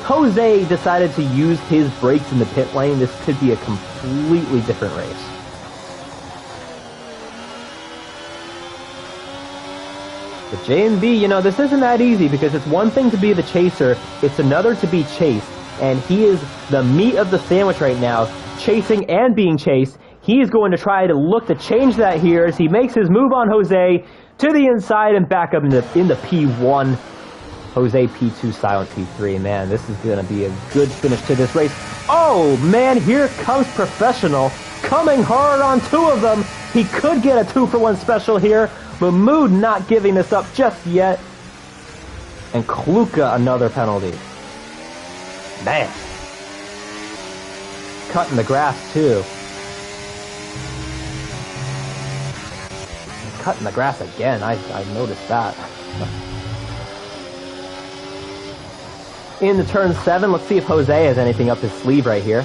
Jose decided to use his brakes in the pit lane, this could be a completely different race. But J&B, you know, this isn't that easy because it's one thing to be the chaser, it's another to be chased. And he is the meat of the sandwich right now, chasing and being chased. He is going to try to look to change that here as he makes his move on Jose to the inside and back up in the P1. Jose P2, Silent P3. Man, this is going to be a good finish to this race. Oh, man, here comes Professional coming hard on two of them. He could get a 2-for-1 special here. Mahmoud not giving this up just yet. And Kluka, another penalty. Man. Cutting the grass, too. Cutting the grass again. I noticed that. Into turn 7, let's see if Jose has anything up his sleeve right here.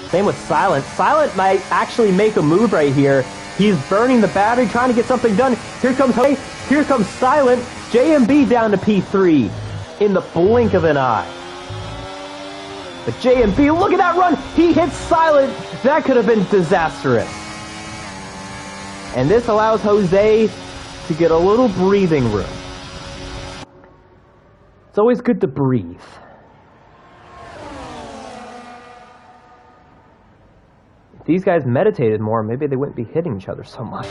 Same with Silent. Silent might actually make a move right here. He's burning the battery, trying to get something done. Here comes Jose. Here comes Silent. JMB down to P3 in the blink of an eye. But JMB, look at that run. He hits Silent. That could have been disastrous. And this allows Jose to get a little breathing room. It's always good to breathe. If these guys meditated more, maybe they wouldn't be hitting each other so much.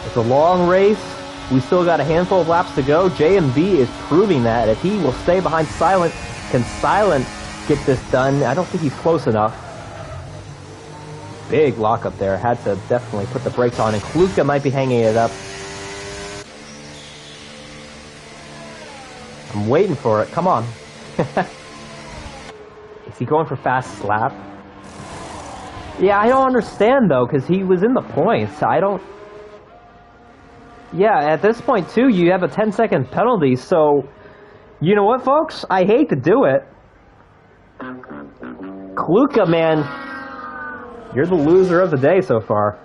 It's a long race. We still got a handful of laps to go. J&B is proving that. If he will stay behind Silent, can Silent get this done? I don't think he's close enough. Big lockup there. Had to definitely put the brakes on, and Kluka might be hanging it up. I'm waiting for it. Come on. Is he going for fast slap? Yeah, I don't understand, though, because he was in the points. I don't... Yeah, at this point, too, you have a 10-second penalty, so... You know what, folks? I hate to do it. Kluka, man, you're the loser of the day so far.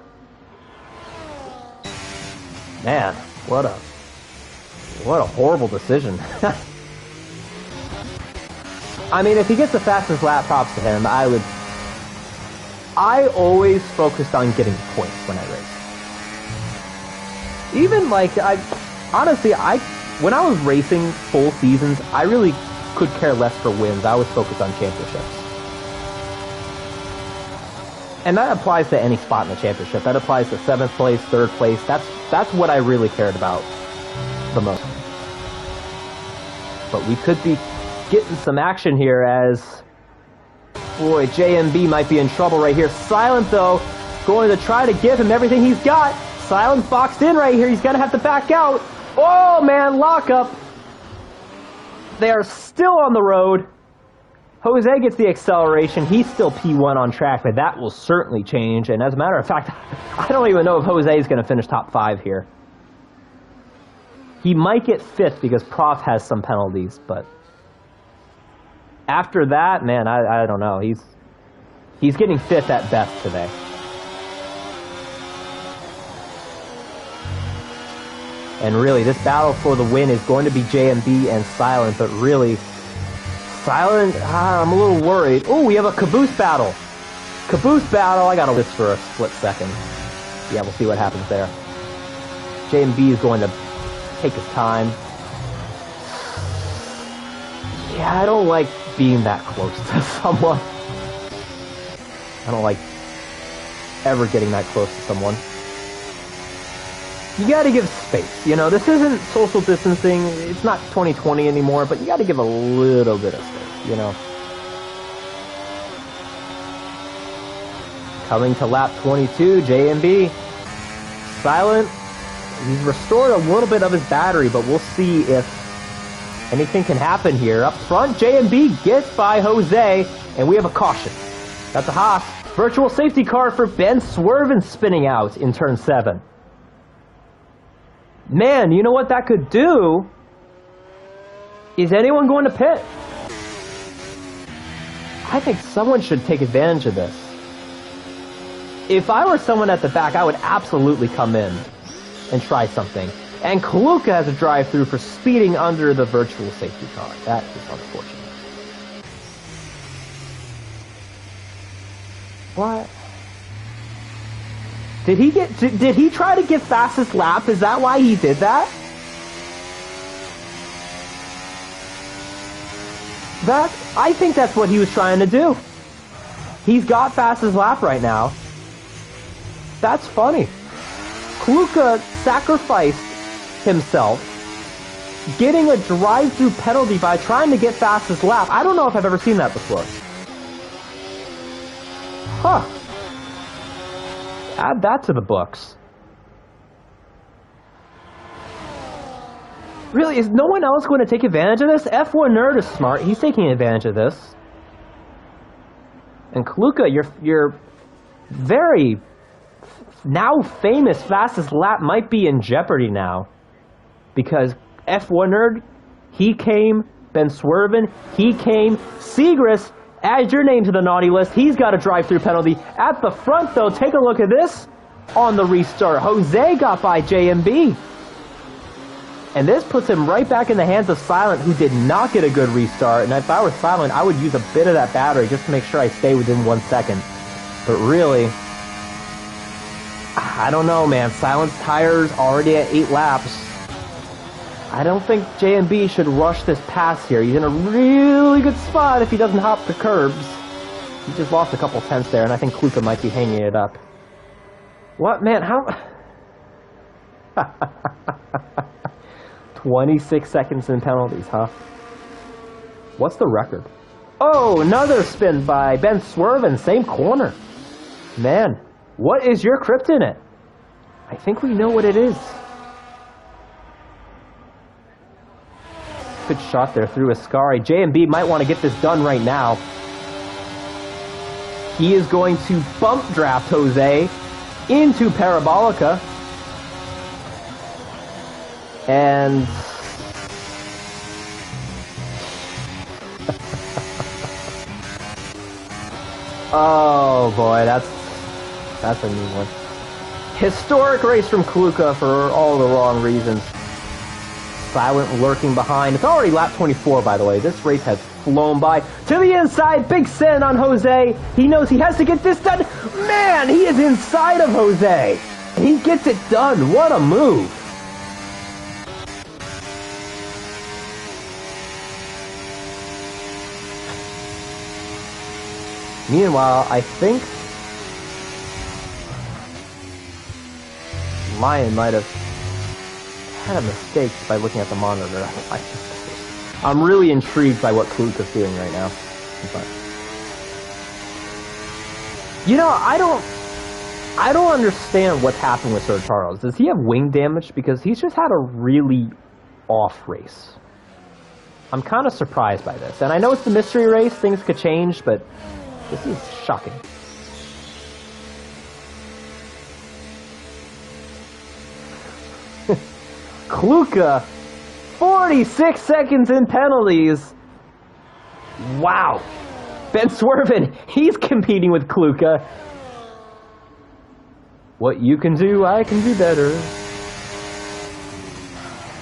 Man, what a horrible decision. I mean, if he gets the fastest lap, props to him. I always focused on getting points when I race. Even like, when I was racing full seasons, I really could care less for wins. I was focused on championships. And that applies to any spot in the championship. That applies to 7th place, 3rd place. That's what I really cared about the most. But we could be getting some action here as... Boy, JMB might be in trouble right here. Silent, though, going to try to give him everything he's got. Silent boxed in right here. He's going to have to back out. Oh, man, lockup. They are still on the road. Jose gets the acceleration. He's still P1 on track, but that will certainly change. And as a matter of fact, I don't even know if Jose is going to finish top 5 here. He might get 5th because Prof has some penalties, but after that, man, I don't know. He's getting 5th at best today. And really, this battle for the win is going to be JMB and Silent, but really, Silent, I'm a little worried. Oh, we have a caboose battle. Caboose battle, I got to list for a split second. Yeah, we'll see what happens there. JMB is going to take his time. Yeah, I don't like being that close to someone. I don't like ever getting that close to someone. You gotta give space, you know, this isn't social distancing, it's not 2020 anymore, but you gotta give a little bit of space, you know. Coming to lap 22, JMB. Silent, he's restored a little bit of his battery, but we'll see if anything can happen here. Up front, JMB gets by Jose, and we have a caution. That's a Haas. Virtual safety car for Ben, swerving, spinning out in turn 7. Man, you know what that could do? Is anyone going to pit? I think someone should take advantage of this. If I were someone at the back, I would absolutely come in and try something. And Kaluka has a drive-through for speeding under the virtual safety car. That is unfortunate. What? Did he try to get fastest lap? Is that why he did that? I think that's what he was trying to do. He's got fastest lap right now. That's funny. Kaluka sacrificed himself getting a drive-through penalty by trying to get fastest lap. I don't know if I've ever seen that before. Huh. Add that to the books. Really, is no one else going to take advantage of this? F1 Nerd is smart. He's taking advantage of this. And Kaluka, your very now famous fastest lap might be in jeopardy now. Because F1 Nerd, he came, been swerving, he came, Segrist, add your name to the naughty list. He's got a drive-through penalty. At the front, though, take a look at this on the restart. Jose got by JMB. And this puts him right back in the hands of Silent, who did not get a good restart. And if I were Silent, I would use a bit of that battery just to make sure I stay within 1 second. But really, I don't know, man. Silent's tires already at 8 laps. I don't think JMB should rush this pass here. He's in a really good spot if he doesn't hop the curbs. He just lost a couple tenths there, and I think Kaluka might be hanging it up. What, man? How... 26 seconds in penalties, huh? What's the record? Oh, another spin by Ben Swervin, same corner. Man, what is your kryptonite? I think we know what it is. Good shot there through Ascari. JMB might want to get this done right now. He is going to bump draft Jose into Parabolica. And oh boy, that's a new one. Historic race from Kaluka for all the wrong reasons. Silent lurking behind. It's already lap 24, by the way. This race has flown by. To the inside, big send on Jose. He knows he has to get this done. Man, he is inside of Jose. He gets it done. What a move. Meanwhile, I think Lion might have had a mistake by looking at the monitor. I'm really intrigued by what Kaluka's doing right now. But, you know, I don't understand what's happened with Sir Charles. Does he have wing damage? Because he's just had a really off race. I'm kind of surprised by this. And I know it's the mystery race, things could change, but this is shocking. Kaluka, 46 seconds in penalties. Wow. Ben Swervin, he's competing with Kaluka. What you can do, I can do better.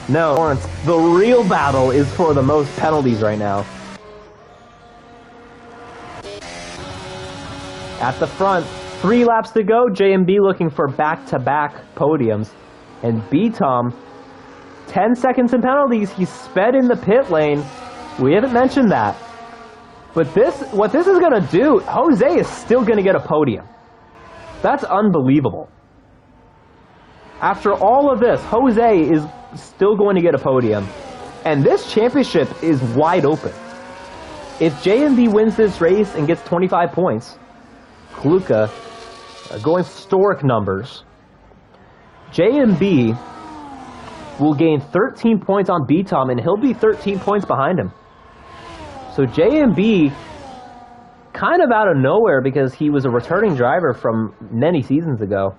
No, Lawrence, the real battle is for the most penalties right now. At the front, 3 laps to go. JMB looking for back-to-back podiums. And B-Tom, 10 seconds in penalties. He sped in the pit lane. We haven't mentioned that. But what this is going to do, Jose is still going to get a podium. That's unbelievable. After all of this, Jose is still going to get a podium. And this championship is wide open. If JMB wins this race and gets 25 points, Kaluka going historic numbers, JMB will gain 13 points on B-Tom, and he'll be 13 points behind him. So JMB, kind of out of nowhere because he was a returning driver from many seasons ago,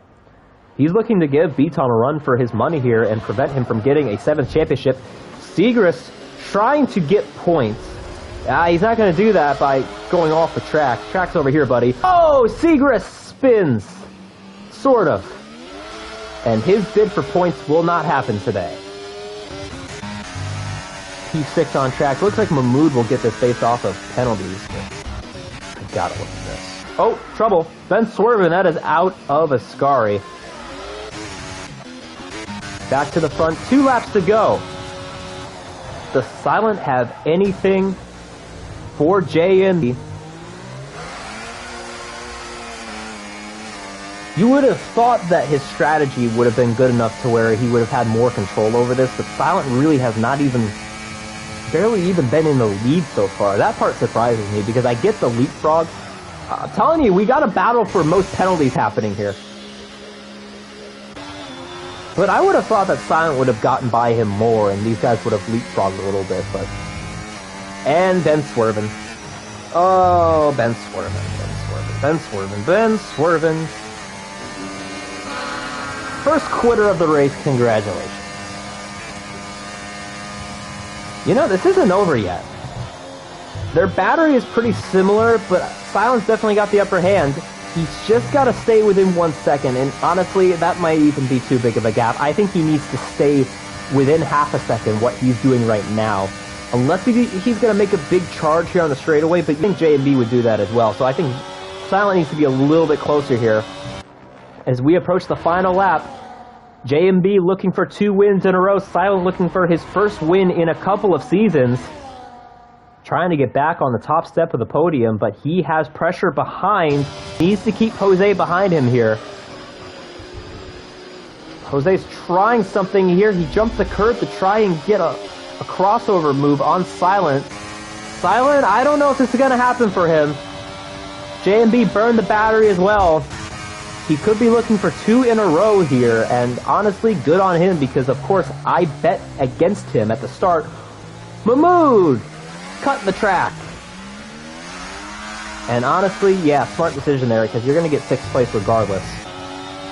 he's looking to give B-Tom a run for his money here and prevent him from getting a 7th championship. Segrist trying to get points. He's not going to do that by going off the track. Track's over here, buddy. Oh, Segrist spins. Sort of. And his bid for points will not happen today. P6 on track. Looks like Mahmood will get this based off of penalties. I gotta look at this. Oh, trouble. Ben swerving. That is out of Ascari. Back to the front. 2 laps to go. Does Silent have anything for JMB? You would have thought that his strategy would have been good enough to where he would have had more control over this, but Silent really has barely even been in the lead so far. That part surprises me because I get the leapfrog. I'm telling you, we got a battle for most penalties happening here. But I would have thought that Silent would have gotten by him more and these guys would have leapfrogged a little bit, but... And Ben swerving. Oh, Ben swerving. First quitter of the race, congratulations. You know, this isn't over yet. Their battery is pretty similar, but Silent's definitely got the upper hand. He's just got to stay within 1 second, and honestly, that might even be too big of a gap. I think he needs to stay within half a second what he's doing right now. Unless he's going to make a big charge here on the straightaway, but you think J&B would do that as well. So I think Silent needs to be a little bit closer here. As we approach the final lap, J&B looking for 2 wins in a row. Silent looking for his first win in a couple of seasons. Trying to get back on the top step of the podium, but he has pressure behind. Needs to keep Jose behind him here. Jose's trying something here. He jumps the curb to try and get a crossover move on Silent. Silent, I don't know if this is going to happen for him. J&B burned the battery as well. He could be looking for 2 in a row here, and honestly, good on him because, of course, I bet against him at the start. Mahmood cut the track. And honestly, yeah, smart decision there because you're going to get 6th place regardless.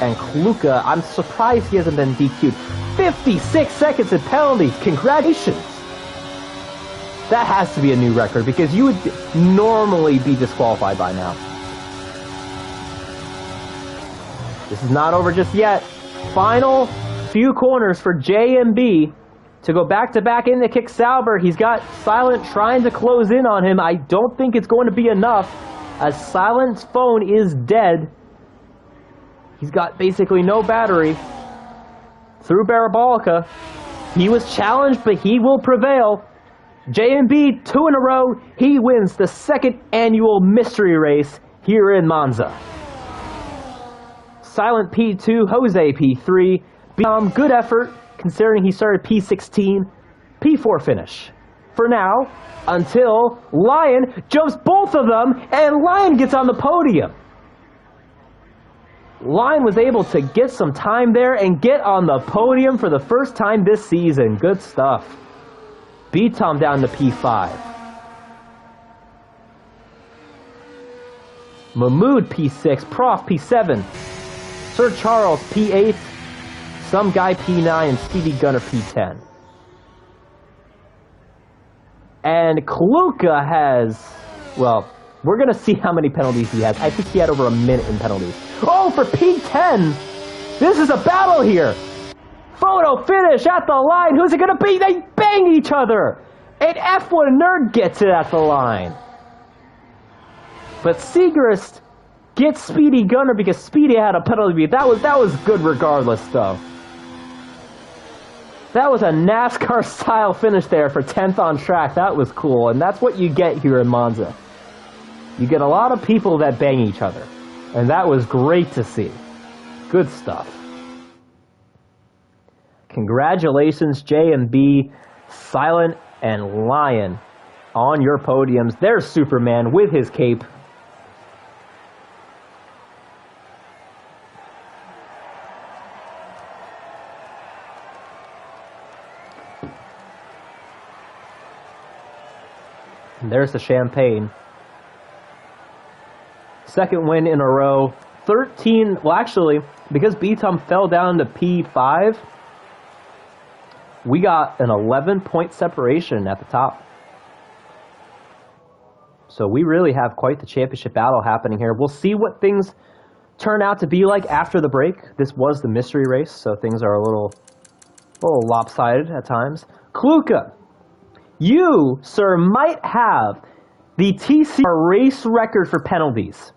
And Kluka, I'm surprised he hasn't been DQ'd. 56 seconds in penalties. Congratulations. That has to be a new record because you would normally be disqualified by now. This is not over just yet. Final few corners for JMB to go back-to-back into kick Sauber. He's got Silent trying to close in on him. I don't think it's going to be enough as Silent's phone is dead. He's got basically no battery. Through Barabolica. He was challenged, but he will prevail. JMB, 2 in a row. He wins the 2nd annual mystery race here in Monza. Silent P2, Jose P3. Good effort, considering he started P16. P4 finish. For now, until Lion jumps both of them, and Lion gets on the podium. Lion was able to get some time there and get on the podium for the first time this season. Good stuff. B-Tom down to P5. Mahmood P6, Prof P7. Sir Charles P8, some guy P9, and Stevie Gunner P10. And Kluka has, well, we're going to see how many penalties he has. I think he had over a minute in penalties. Oh, for P10! This is a battle here! Photo finish at the line. Who's it going to be? They bang each other! And F1 Nerd gets it at the line. But Segrist gets Speedy Gunner because Speedy had a penalty. That was good regardless, though. That was a NASCAR-style finish there for 10th on track. That was cool, and that's what you get here in Monza. You get a lot of people that bang each other, and that was great to see. Good stuff. Congratulations, J&B, Silent, and Lion on your podiums. There's Superman with his cape. And there's the champagne. 2nd win in a row. 13, well actually, because B-Tom fell down to P5, we got an 11-point separation at the top. So we really have quite the championship battle happening here. We'll see what things turn out to be like after the break. This was the mystery race, so things are a little lopsided at times. Kluka, you, sir, might have the TCR race record for penalties.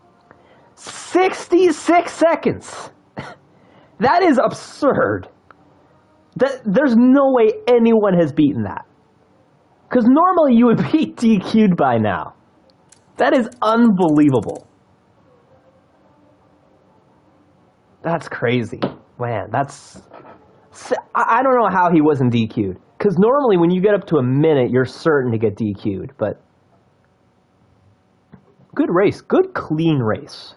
66 seconds. That is absurd. There's no way anyone has beaten that. Because normally you would be DQ'd by now. That is unbelievable. That's crazy. Man, I don't know how he wasn't DQ'd. Because normally when you get up to a minute, you're certain to get DQ'd. But good race. Good, clean race.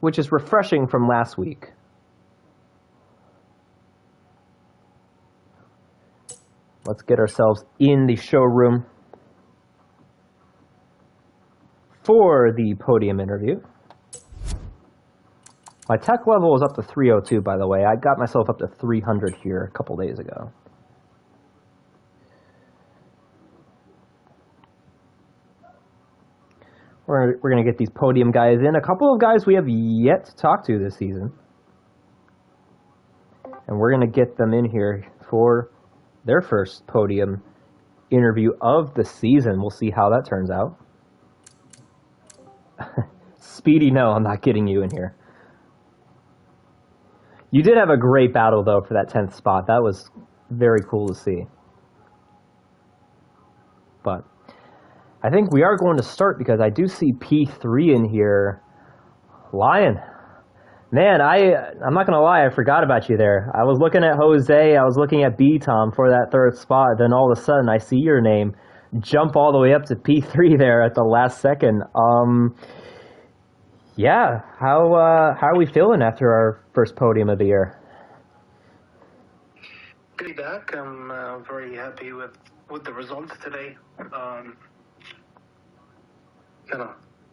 Which is refreshing from last week. Let's get ourselves in the showroom for the podium interview. My tech level was up to 302, by the way. I got myself up to 300 here a couple days ago. We're going to get these podium guys in. A couple of guys we have yet to talk to this season. And we're going to get them in here for their first podium interview of the season. We'll see how that turns out. Speedy, no, I'm not getting you in here. You did have a great battle, though, for that 10th spot. That was very cool to see. But I think we are going to start because I do see P3 in here. Lion. Man, I'm not going to lie, I forgot about you there. I was looking at Jose, I was looking at B-Tom for that 3rd spot, then all of a sudden I see your name jump all the way up to P3 there at the last second. Yeah, how are we feeling after our first podium of the year? Good to be back. I'm very happy with the results today.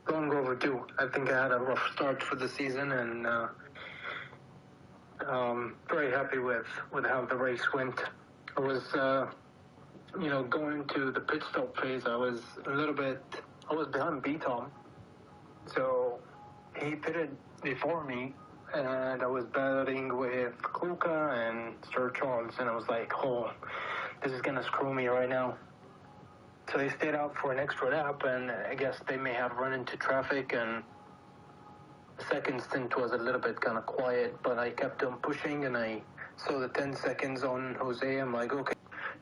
Long overdue. I think I had a rough start for the season, and very happy with how the race went. I was, going to the pit stop phase. I was behind B-Tom, so he pitted before me, and I was battling with Kluka and Sir Charles, and I was like, oh, this is gonna screw me right now. So they stayed out for an extra lap, and I guess they may have run into traffic, and the second stint was a little bit kind of quiet, but I kept on pushing, and I saw the 10 seconds on Jose. I'm like, okay,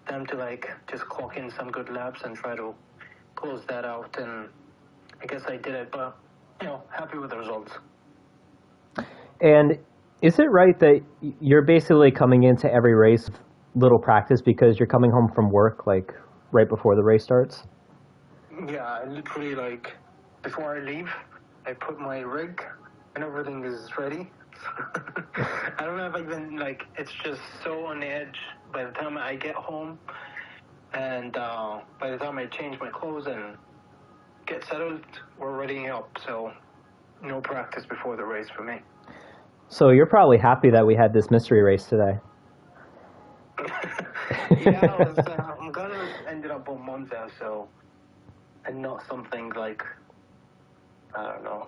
time to just clock in some good laps and try to close that out, and I guess I did it, but, happy with the results. And is it right that you're basically coming into every race with little practice because you're coming home from work, right before the race starts? Yeah, I literally, before I leave, I put my rig and everything is ready. I don't have even, it's just so on the edge by the time I get home, and by the time I change my clothes and get settled, we're ready up, so no practice before the race for me. So you're probably happy that we had this mystery race today. Yeah, I'm glad it ended up on Monza, and not something like, I don't know,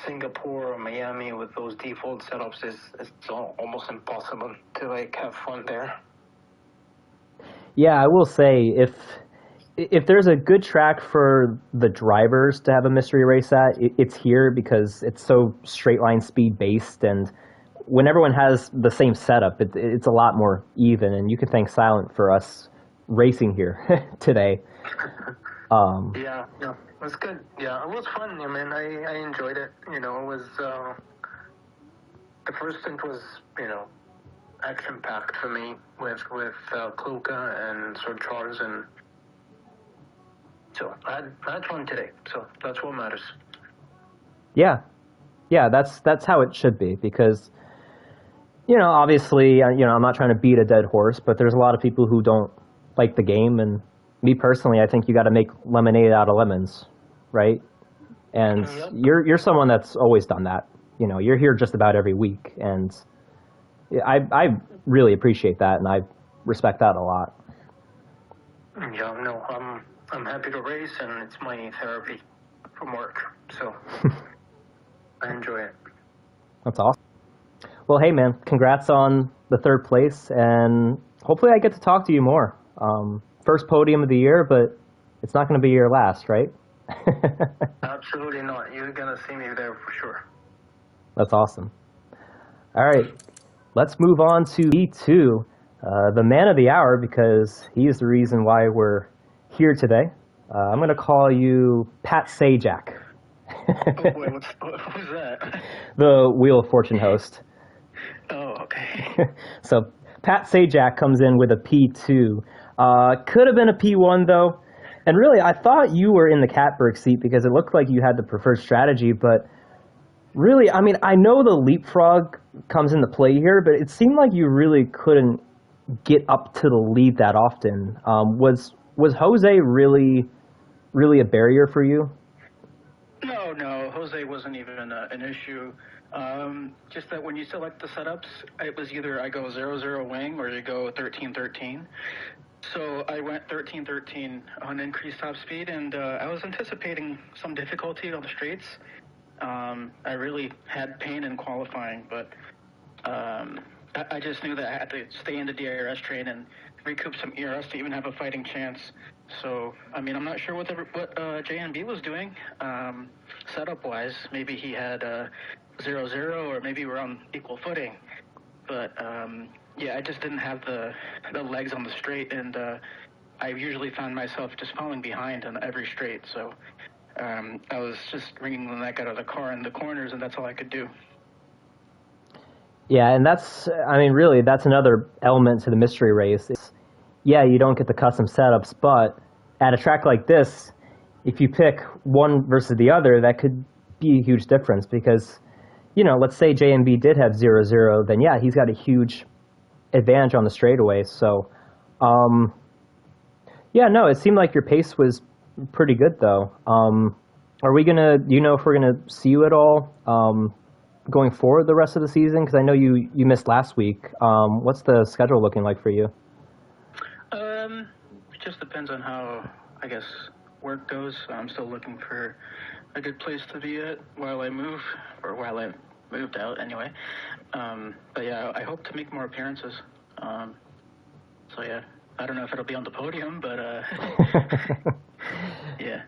Singapore or Miami with those default setups. It's almost impossible to have fun there. Yeah, I will say if there's a good track for the drivers to have a mystery race at, it's here because it's so straight line speed based, and when everyone has the same setup, it's a lot more even, and you can thank Silent for us racing here today. Yeah, it was good. Yeah, it was fun. I enjoyed it. It was, the first stint was, action-packed for me with Kluka and Sir Charles, and so I had fun today, so that's what matters. Yeah, that's how it should be, because obviously, I'm not trying to beat a dead horse, but there's a lot of people who don't like the game, and me personally, I think you got to make lemonade out of lemons, right? And Yep. you're someone that's always done that. You're here just about every week, and I really appreciate that, and I respect that a lot. Yeah, no, I'm happy to race, and it's my therapy from work, so I enjoy it. That's awesome. Well, hey, man, congrats on the third place, and hopefully I get to talk to you more. First podium of the year, but it's not going to be your last, right? Absolutely not. You're gonna see me there for sure. That's awesome. All right, let's move on to B2, the man of the hour, because he is the reason why we're here today. I'm going to call you Pat Sajak. Oh boy, who's that? The Wheel of Fortune host. Oh, okay. So Pat Sajak comes in with a P2. Could have been a P1 though. And really, I thought you were in the catbird seat because it looked like you had the preferred strategy. But really, I mean, I know the leapfrog comes into play here, but it seemed like you really couldn't get up to the lead that often. Was Jose really a barrier for you? No, Jose wasn't even an issue. Just that when you select the setups, it was either I go 0-0 wing or you go 13-13. So I went 13-13 on increased top speed, and I was anticipating some difficulty on the straights. I really had pain in qualifying, but I just knew that I had to stay in the DRS train and recoup some ERS to even have a fighting chance. So, I mean, I'm not sure what JNB was doing setup-wise. Maybe he had 0-0, or maybe we're on equal footing. But, yeah, I just didn't have the legs on the straight, and I usually found myself just falling behind on every straight. So I was just wringing the neck out of the car in the corners, and that's all I could do. Yeah, and really, that's another element to the mystery race. Yeah, you don't get the custom setups, but at a track like this, if you pick one versus the other, that could be a huge difference because, let's say JMB did have 0-0, then yeah, he's got a huge advantage on the straightaway. So, yeah, no, it seemed like your pace was pretty good though. Do you know if we're gonna see you at all going forward the rest of the season? Because I know you missed last week. What's the schedule looking like for you? It just depends on how, I guess, work goes. I'm still looking for a good place to be at while I move, or while I moved out anyway. But yeah, I hope to make more appearances. So yeah, I don't know if it'll be on the podium, but yeah.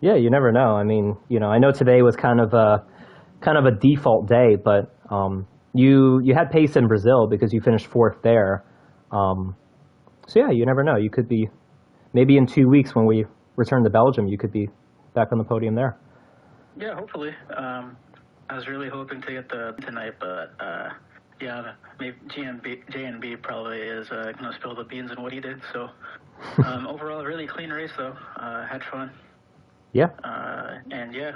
Yeah, you never know. I mean, I know today was kind of a default day, but you had pace in Brazil because you finished fourth there. So yeah, you never know. You could be, maybe in 2 weeks when we return to Belgium, you could be back on the podium there. Yeah, hopefully. I was really hoping to get the tonight, but yeah, maybe JNB probably is going to spill the beans in what he did. So overall, really clean race though. Had fun. Yeah. And yeah,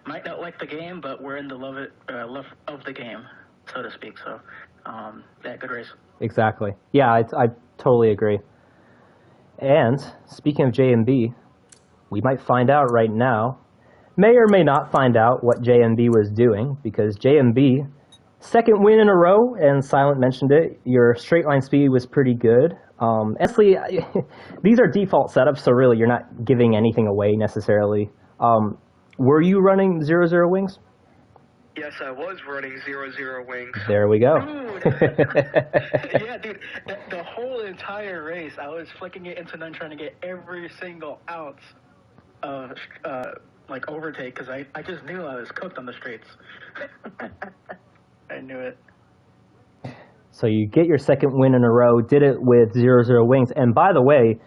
might not like the game, but we're in the love of the game, so to speak. So yeah, good race. Exactly. Yeah, I totally agree. And speaking of JMB, we might find out right now, may or may not find out what JMB was doing, because JMB, second win in a row, and Silent mentioned it, your straight line speed was pretty good. Honestly, these are default setups, so really you're not giving anything away necessarily. Were you running 0-0 wings? Yes, I was running 0-0 wings. There we go. Dude. Yeah, dude, the whole entire race, I was flicking it into none, trying to get every single ounce of overtake, because I just knew I was cooked on the straights. I knew it. So you get your second win in a row, did it with 0-0 wings. And by the way,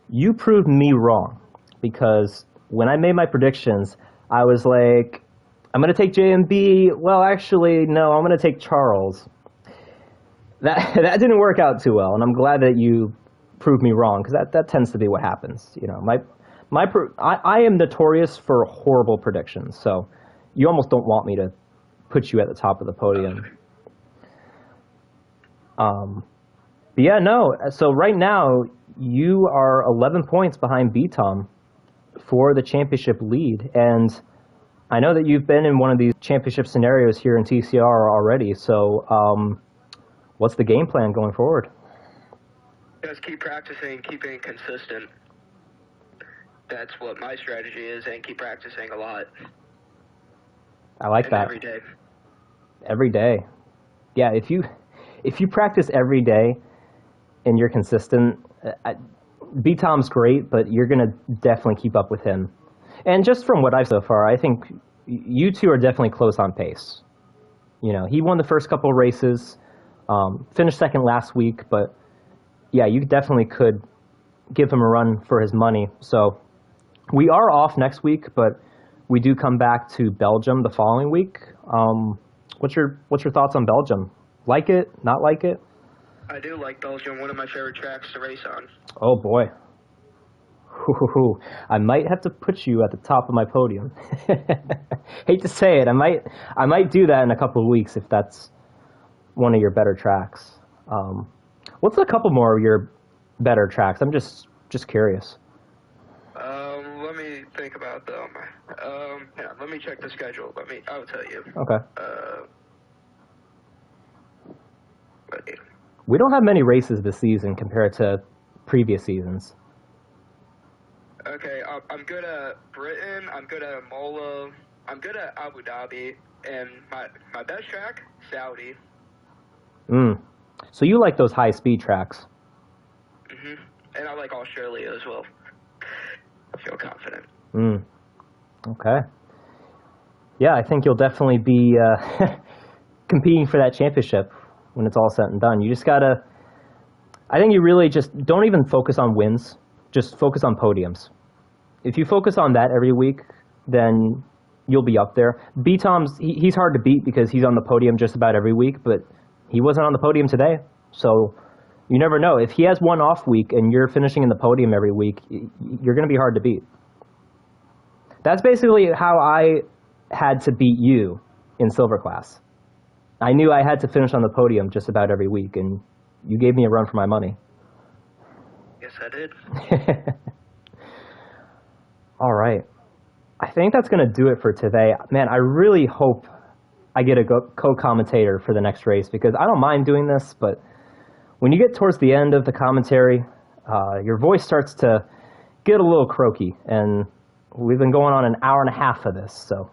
you proved me wrong, because when I made my predictions, I was like, I'm going to take JMB. Well, actually, no, I'm going to take Charles. That didn't work out too well, and I'm glad that you proved me wrong, because that tends to be what happens. I am notorious for horrible predictions, so you almost don't want me to put you at the top of the podium. But yeah, no. So right now you are 11 points behind BTOM for the championship lead, and I know that you've been in one of these championship scenarios here in TCR already. So, what's the game plan going forward? Just keep practicing, keep being consistent. That's what my strategy is, and keep practicing a lot. I like that. Every day. Every day. Yeah, if you practice every day and you're consistent, B-Tom's great, but you're going to definitely keep up with him. And just from what I've so far, I think you two are definitely close on pace. You know, he won the first couple of races, finished second last week, but yeah, you definitely could give him a run for his money. So we are off next week, but we do come back to Belgium the following week. What's your thoughts on Belgium? Like it? Not like it? I do like Belgium, one of my favorite tracks to race on. Oh boy. I might have to put you at the top of my podium. Hate to say it, I might do that in a couple of weeks if that's one of your better tracks. What's a couple more of your better tracks? I'm just curious. Let me think about them. Yeah, let me check the schedule. I'll tell you. Okay. Wait. We don't have many races this season compared to previous seasons. Okay, I'm good at Britain, I'm good at Mola, I'm good at Abu Dhabi, and my best track, Saudi. So you like those high-speed tracks? And I like Australia as well. I feel confident. Okay. Yeah, I think you'll definitely be competing for that championship when it's all said and done. You just gotta, I think you really just don't even focus on wins, just focus on podiums. If you focus on that every week, then you'll be up there. B-Tom's, he's hard to beat because he's on the podium just about every week, but he wasn't on the podium today. So you never know. If he has one off week and you're finishing in the podium every week, you're going to be hard to beat. That's basically how I had to beat you in silver class. I knew I had to finish on the podium just about every week, and you gave me a run for my money. Yes, I did. All right. I think that's going to do it for today. Man, I really hope I get a co-commentator for the next race because I don't mind doing this, but when you get towards the end of the commentary, your voice starts to get a little croaky, and we've been going on an hour and a half of this, so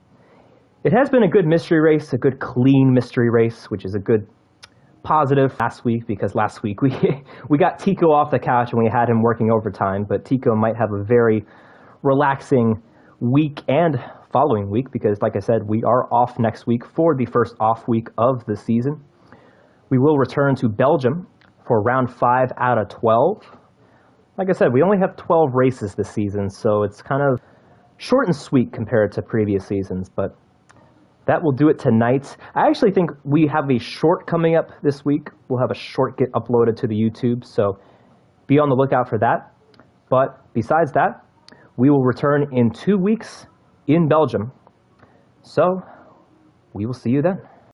it has been a good mystery race, a good clean mystery race, which is a good positive last week because last week we got Tico off the couch and we had him working overtime, but Tico might have a very relaxing week and following week because, like I said, we are off next week for the first off week of the season. We will return to Belgium for round 5 out of 12. Like I said, we only have 12 races this season, so it's kind of short and sweet compared to previous seasons, but that will do it tonight. I actually think we have a short coming up this week. We'll have a short get uploaded to the YouTube, so be on the lookout for that. But besides that, we will return in 2 weeks in Belgium. So we will see you then.